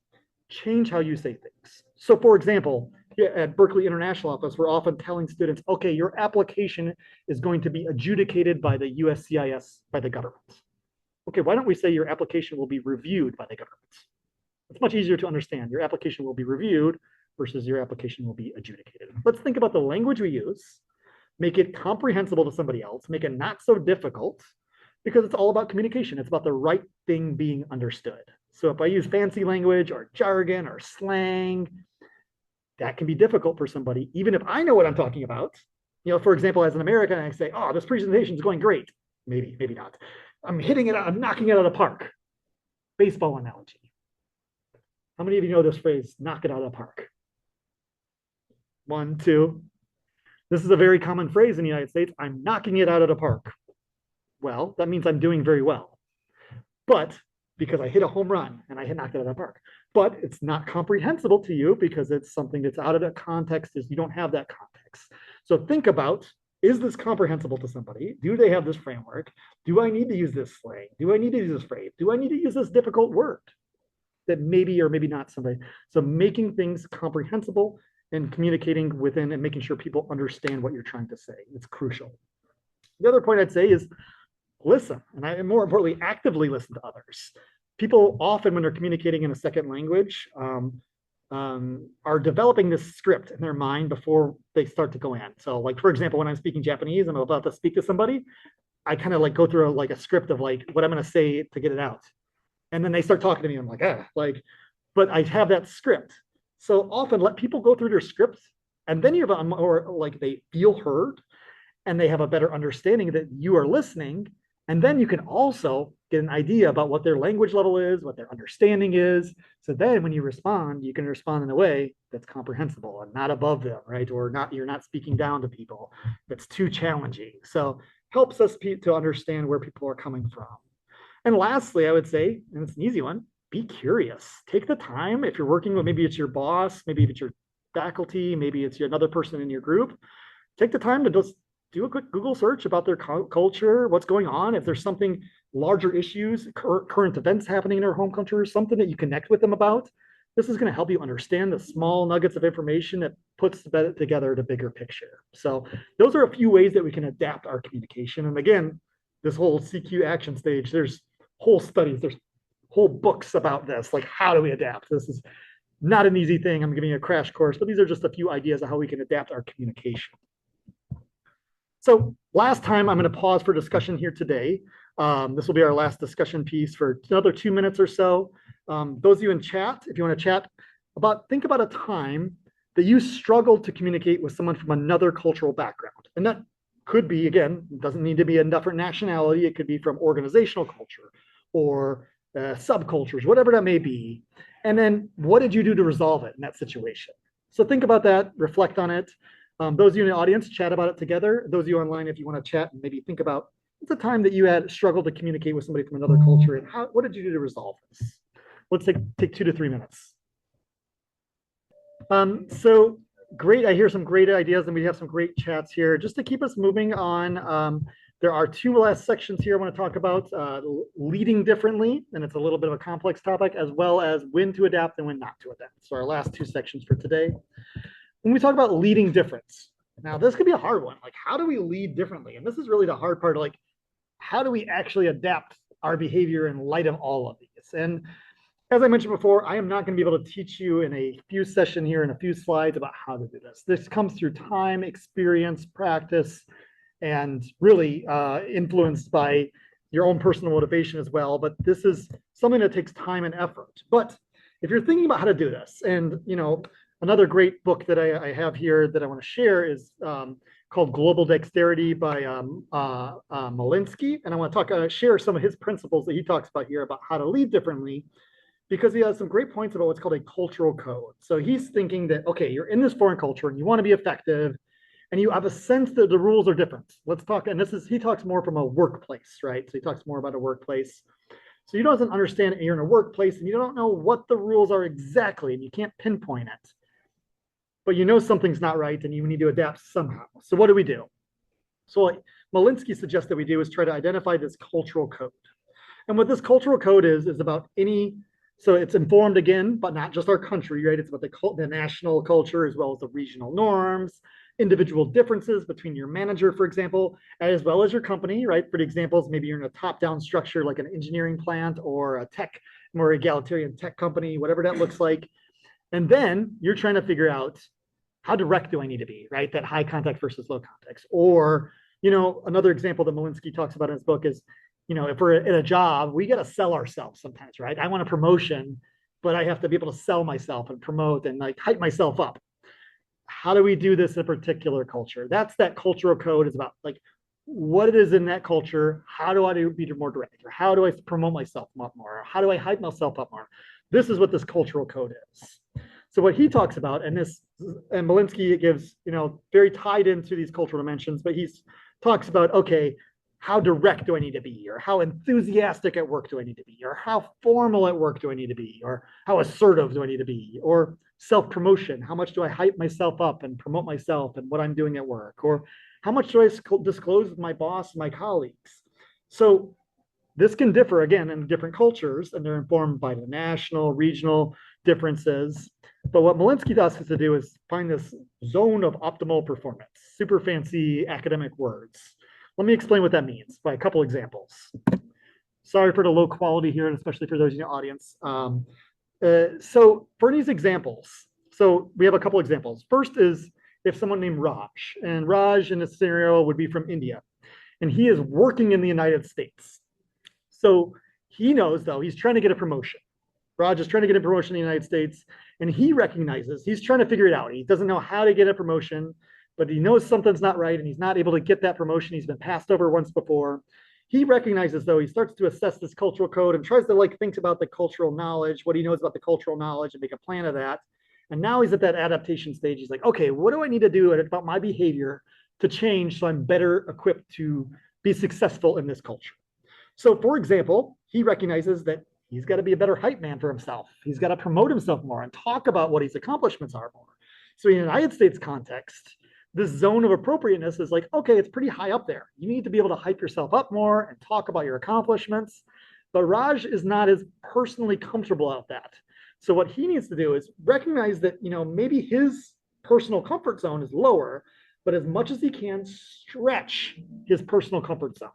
change how you say things. So for example, at Berkeley International Office, we're often telling students, okay, your application is going to be adjudicated by the USCIS, by the government. Okay, why don't we say your application will be reviewed by the government? It's much easier to understand. Your application will be reviewed versus your application will be adjudicated. Let's think about the language we use, make it comprehensible to somebody else, make it not so difficult, because it's all about communication. It's about the right thing being understood. So if I use fancy language or jargon or slang, that can be difficult for somebody, even if I know what I'm talking about. For example, as an American, I say, oh, this presentation is going great. Maybe, maybe not. I'm hitting it, I'm knocking it out of the park. Baseball analogy. How many of you know this phrase, knock it out of the park? 1, 2. This is a very common phrase in the United States. I'm knocking it out of the park. Well, that means I'm doing very well. But because I hit a home run and I knocked it out of the park. But it's not comprehensible to you because it's something that's out of the context, is you don't have that context. So think about, is this comprehensible to somebody? Do they have this framework? Do I need to use this slang? Do I need to use this phrase? Do I need to use this difficult word that maybe or maybe not somebody? So making things comprehensible and communicating within and making sure people understand what you're trying to say. It's crucial. The other point I'd say is listen, and more importantly, actively listen to others. People often, when they're communicating in a second language, are developing this script in their mind before they start to go in. So like, for example, when I'm speaking Japanese, I'm about to speak to somebody, I kind of like go through a script of like what I'm going to say to get it out. And then they start talking to me. I'm like, but I have that script. So often let people go through their scripts, and then you have a more, like, they feel heard and they have a better understanding that you are listening. And then you can also get an idea about what their language level is, what their understanding is. So then when you respond, you can respond in a way that's comprehensible and not above them, right? Or you're not speaking down to people that's too challenging. So helps us to understand where people are coming from. And lastly, I would say, and it's an easy one, be curious. Take the time. If you're working with, maybe it's your boss, maybe it's your faculty, maybe it's another person in your group, take the time to just do a quick Google search about their culture, what's going on. If there's something, larger issues, current events happening in their home country, something that you connect with them about, this is going to help you understand the small nuggets of information that puts together the bigger picture. So those are a few ways that we can adapt our communication. And again, this whole CQ action stage, there's whole studies, there's whole books about this, like how do we adapt? This is not an easy thing. I'm giving you a crash course, but these are just a few ideas of how we can adapt our communication. So last time, I'm going to pause for discussion here today. This will be our last discussion piece for another 2 minutes or so. Those of you in chat, if you want to chat, think about a time that you struggled to communicate with someone from another cultural background. And that could be, again, doesn't need to be a different nationality. It could be from organizational culture or subcultures, whatever that may be. And then what did you do to resolve it in that situation? So think about that, reflect on it. Those of you in the audience, chat about it together. Those of you online, if you want to chat and maybe think about, it's a time that you had struggled to communicate with somebody from another culture, and what did you do to resolve this? Let's take 2 to 3 minutes. So great, I hear some great ideas, and we have some great chats here. Just to keep us moving on, there are 2 last sections here I want to talk about, leading differently, and it's a little bit of a complex topic, as well as when to adapt and when not to adapt. So our last 2 sections for today. When we talk about leading difference, now this could be a hard one. Like, how do we lead differently? And this is really the hard part. Like, how do we actually adapt our behavior in light of all of these? And as I mentioned before, I am not going to be able to teach you in a few sessions here in a few slides about how to do this. This comes through time, experience, practice, and really influenced by your own personal motivation as well. But this is something that takes time and effort. But if you're thinking about how to do this, and another great book that I have here that I want to share is called Global Dexterity by Malinsky, and I want to share some of his principles that he talks about here about how to lead differently, because he has some great points about what's called a cultural code. So he's thinking that, okay, you're in this foreign culture and you want to be effective, and you have a sense that the rules are different. Let's talk, and he talks more from a workplace, right? So he talks more about a workplace. So you don't understand you're in a workplace and you don't know what the rules are exactly, and you can't pinpoint it. But you know something's not right and you need to adapt somehow. So what do we do? So what Malinsky suggests that we do is try to identify this cultural code. And what this cultural code is about so it's informed again, but not just our country, right? It's about the national culture as well as the regional norms, individual differences between your manager, for example, as well as your company, right? For the examples, maybe you're in a top-down structure like an engineering plant or a more egalitarian tech company, whatever that looks like. And then you're trying to figure out, how direct do I need to be, right? That high context versus low context. Or, another example that Malinsky talks about in his book is, if we're in a job, we got to sell ourselves sometimes, right? I want a promotion, but I have to be able to sell myself and promote and like hype myself up. How do we do this in a particular culture? That's that cultural code is about, like, what it is in that culture. How do I be more direct? Or how do I promote myself more? Or how do I hype myself up more? This is what this cultural code is. So what he talks about, and Malinsky gives, very tied into these cultural dimensions, but he talks about, okay, how direct do I need to be? Or how enthusiastic at work do I need to be? Or how formal at work do I need to be? Or how assertive do I need to be? Or self-promotion, how much do I hype myself up and promote myself and what I'm doing at work? Or how much do I disclose with my boss and my colleagues? So this can differ, again, in different cultures, and they're informed by the national, regional differences. But what Malinsky asks us to do is find this zone of optimal performance, super fancy academic words. Let me explain what that means by a couple examples. Sorry for the low quality here, and especially for those in the audience. So for these examples, so we have a couple examples. First is if someone named Raj, and Raj in this scenario would be from India, and he is working in the United States. So he knows, though, he's trying to get a promotion. Raj is trying to get a promotion in the United States, and he recognizes, he's trying to figure it out. He doesn't know how to get a promotion, but he knows something's not right, and he's not able to get that promotion. He's been passed over once before. He recognizes, though, he starts to assess this cultural code and tries to think about the cultural knowledge, what he knows about the cultural knowledge, and make a plan of that. And now he's at that adaptation stage. He's like, okay, what do I need to do about my behavior to change so I'm better equipped to be successful in this culture? So, for example, he recognizes that he's got to be a better hype man for himself. He's got to promote himself more and talk about what his accomplishments are more. So in the United States context, this zone of appropriateness is like, okay, it's pretty high up there. You need to be able to hype yourself up more and talk about your accomplishments. But Raj is not as personally comfortable at that. So what he needs to do is recognize that, maybe his personal comfort zone is lower, but as much as he can, stretch his personal comfort zone.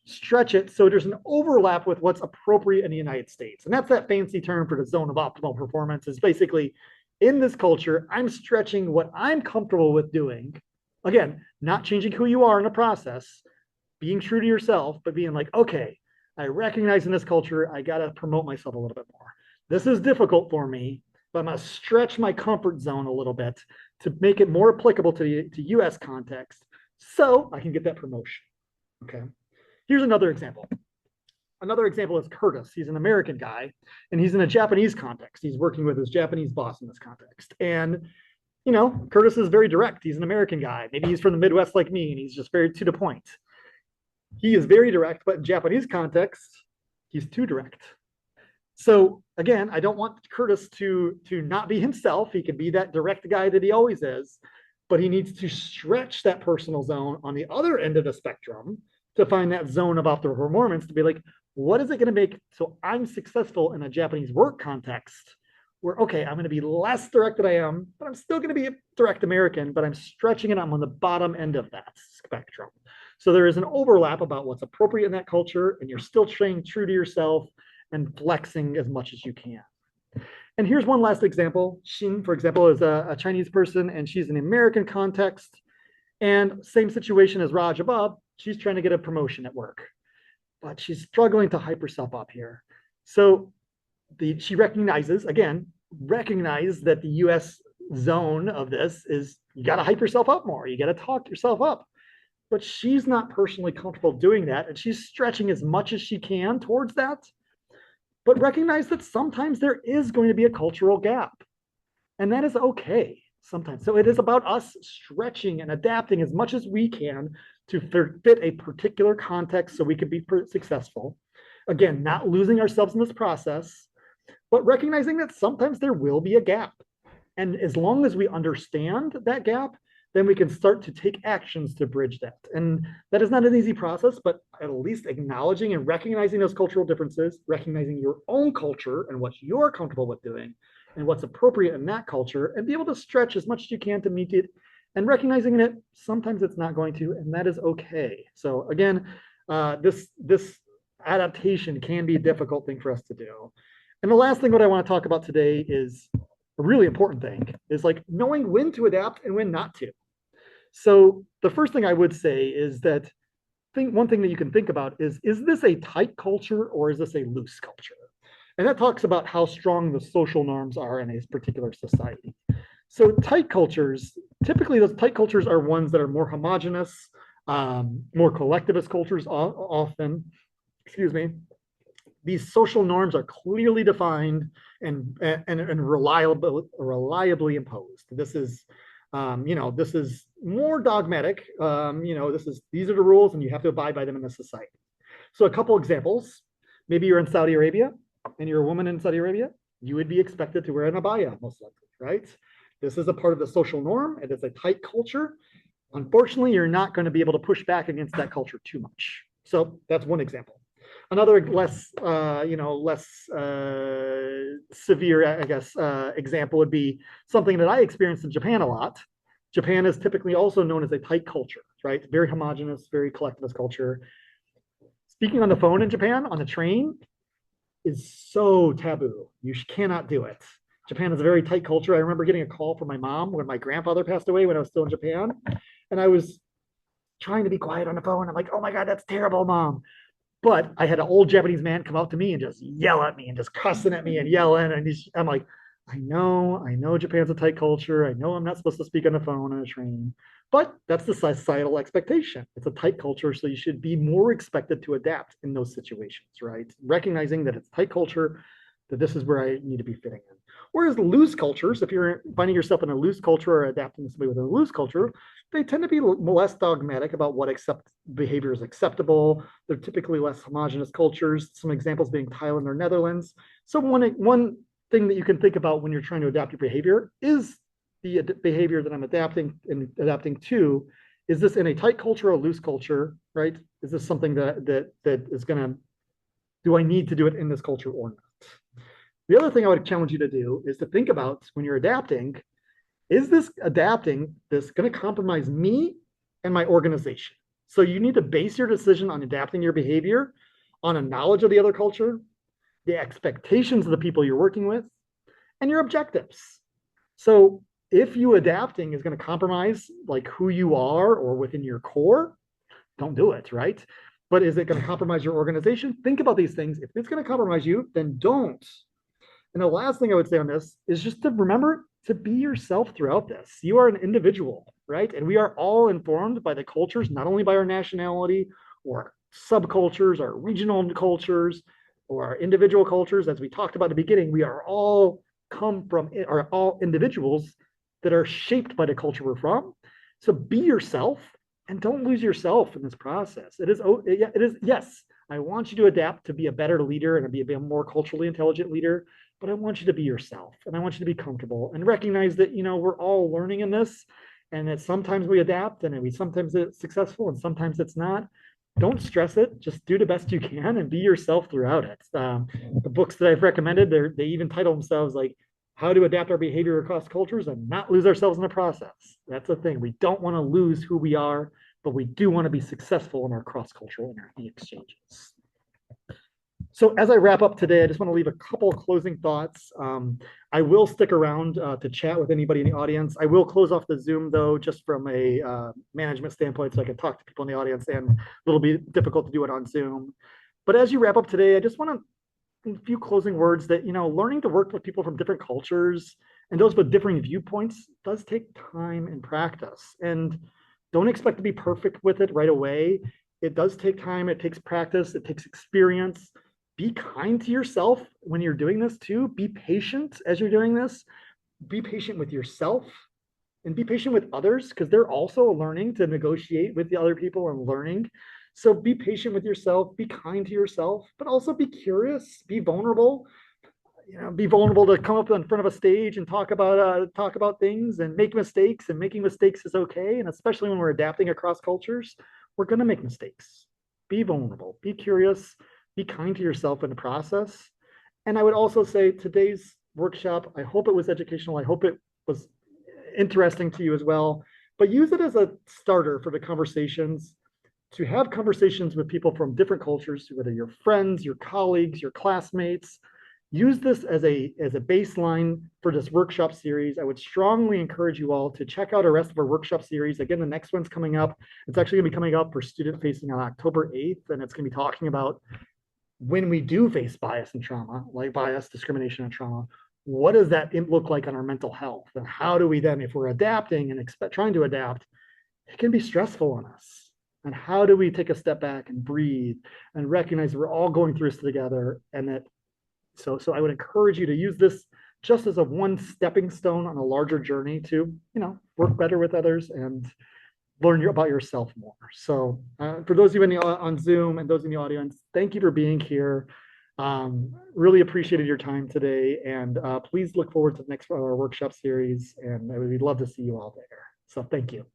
Stretch it so there's an overlap with what's appropriate in the United States. And that's that fancy term for the zone of optimal performance, is basically in this culture, I'm stretching what I'm comfortable with doing. Again, not changing who you are in the process, being true to yourself, but being like, okay, I recognize in this culture, I got to promote myself a little bit more. This is difficult for me, but I'm going to stretch my comfort zone a little bit to make it more applicable to US context so I can get that promotion. Okay. Here's another example. Another example is Curtis. He's an American guy, and he's in a Japanese context. He's working with his Japanese boss in this context. And, Curtis is very direct. He's an American guy. Maybe he's from the Midwest like me, and he's just very to the point. He is very direct, but in Japanese context, he's too direct. So again, I don't want Curtis to not be himself. He can be that direct guy that he always is, but he needs to stretch that personal zone on the other end of the spectrum to find that zone of optimal performance, to be like, what is it going to make so I'm successful in a Japanese work context where, okay, I'm going to be less direct than I am, but I'm still going to be a direct American, but I'm stretching it. I'm on the bottom end of that spectrum. So there is an overlap about what's appropriate in that culture, and you're still staying true to yourself and flexing as much as you can. And here's one last example. Xin, for example, is a Chinese person, and she's in the American context. And same situation as Raj above, she's trying to get a promotion at work, but she's struggling to hype herself up here. So she recognizes, again, recognize that the US zone of this is you got to hype yourself up more. You got to talk yourself up. But she's not personally comfortable doing that. And she's stretching as much as she can towards that. But recognize that sometimes there is going to be a cultural gap. And that is okay sometimes. So it is about us stretching and adapting as much as we can to fit a particular context so we can be successful. Again, not losing ourselves in this process, but recognizing that sometimes there will be a gap. And as long as we understand that gap, then we can start to take actions to bridge that. And that is not an easy process, but at least acknowledging and recognizing those cultural differences, recognizing your own culture and what you're comfortable with doing and what's appropriate in that culture, and be able to stretch as much as you can to meet it, and recognizing that sometimes it's not going to, and that is okay. So again, this adaptation can be a difficult thing for us to do. And the last thing what I want to talk about today is a really important thing, is like knowing when to adapt and when not to. So the first thing I would say is that one thing that you can think about is this a tight culture or is this a loose culture? And that talks about how strong the social norms are in a particular society. So tight cultures, typically those tight cultures are ones that are more homogenous, more collectivist cultures often, excuse me. These social norms are clearly defined and reliably imposed. This is, this is more dogmatic. These are the rules and you have to abide by them in the society. So a couple examples, maybe you're in Saudi Arabia and you're a woman in Saudi Arabia, you would be expected to wear an abaya, most likely, right? This is a part of the social norm. It is a tight culture. Unfortunately, you're not going to be able to push back against that culture too much. So that's one example. Another less severe, I guess, example would be something that I experienced in Japan a lot. Japan is typically also known as a tight culture, right? Very homogenous, very collectivist culture. Speaking on the phone in Japan, on the train, is so taboo. You cannot do it. Japan is a very tight culture. I remember getting a call from my mom when my grandfather passed away when I was still in Japan. And I was trying to be quiet on the phone. I'm like, oh my God, that's terrible, Mom. But I had an old Japanese man come up to me and just yell at me and just cussing at me and yelling. And I'm like, I know Japan's a tight culture. I know I'm not supposed to speak on the phone on a train, but that's the societal expectation. It's a tight culture, so you should be more expected to adapt in those situations, right? Recognizing that it's tight culture, that this is where I need to be fitting in. Whereas loose cultures, if you're finding yourself in a loose culture or adapting to somebody with a loose culture, they tend to be less dogmatic about what behavior is acceptable. They're typically less homogenous cultures, some examples being Thailand or Netherlands. So one thing that you can think about when you're trying to adapt your behavior is the behavior that I'm adapting to. Is this in a tight culture or a loose culture, right? Is this something that is going to, do I need to do it in this culture or not? The other thing I would challenge you to do is to think about when you're adapting, is this adapting this going to compromise me and my organization? So you need to base your decision on adapting your behavior on a knowledge of the other culture, the expectations of the people you're working with, and your objectives. So if you adapting is going to compromise like who you are or within your core, don't do it, right? But is it going to compromise your organization? Think about these things. If it's going to compromise you, then don't. And the last thing I would say on this is just to remember to be yourself throughout this. You are an individual, right? And we are all informed by the cultures, not only by our nationality or subcultures, our regional cultures, or our individual cultures. As we talked about at the beginning, we are all all individuals that are shaped by the culture we're from. So be yourself and don't lose yourself in this process. It is, yes, I want you to adapt to be a better leader and be a more culturally intelligent leader, but I want you to be yourself and I want you to be comfortable and recognize that, we're all learning in this and that sometimes we adapt and sometimes it's successful and sometimes it's not. Don't stress it. Just do the best you can and be yourself throughout it. The books that I've recommended, they even title themselves like how to adapt our behavior across cultures and not lose ourselves in the process. That's the thing. We don't want to lose who we are, but we do want to be successful in our cross-cultural exchanges. So as I wrap up today, I just want to leave a couple closing thoughts. I will stick around to chat with anybody in the audience. I will close off the Zoom though, just from a management standpoint, so I can talk to people in the audience, and a little bit difficult to do it on Zoom. But as you wrap up today, I just want to a few closing words that, learning to work with people from different cultures and those with differing viewpoints does take time and practice. And don't expect to be perfect with it right away. It does take time, it takes practice, it takes experience. Be kind to yourself when you're doing this too. Be patient as you're doing this. Be patient with yourself and be patient with others because they're also learning to negotiate with the other people and learning. So be patient with yourself, be kind to yourself, but also be curious, be vulnerable. Be vulnerable to come up in front of a stage and talk about things and make mistakes. And making mistakes is okay. And especially when we're adapting across cultures, we're going to make mistakes. Be vulnerable, be curious, be kind to yourself in the process. And I would also say today's workshop, I hope it was educational. I hope it was interesting to you as well. But use it as a starter for the conversations, to have conversations with people from different cultures, whether your friends, your colleagues, your classmates. Use this as a baseline for this workshop series. I would strongly encourage you all to check out the rest of our workshop series. Again, the next one's coming up. It's actually going to be coming up for student facing on October 8th, and it's going to be talking about when we do face bias and trauma, like bias, discrimination, and trauma. What does that look like on our mental health? And how do we then, if we're adapting and trying to adapt, it can be stressful on us. And how do we take a step back and breathe and recognize we're all going through this together, and that so I would encourage you to use this just as a one stepping stone on a larger journey to, work better with others and learn about yourself more. So for those of you on Zoom and those in the audience, thank you for being here. Really appreciated your time today. And please look forward to the next workshop series. And we'd love to see you all there. So thank you.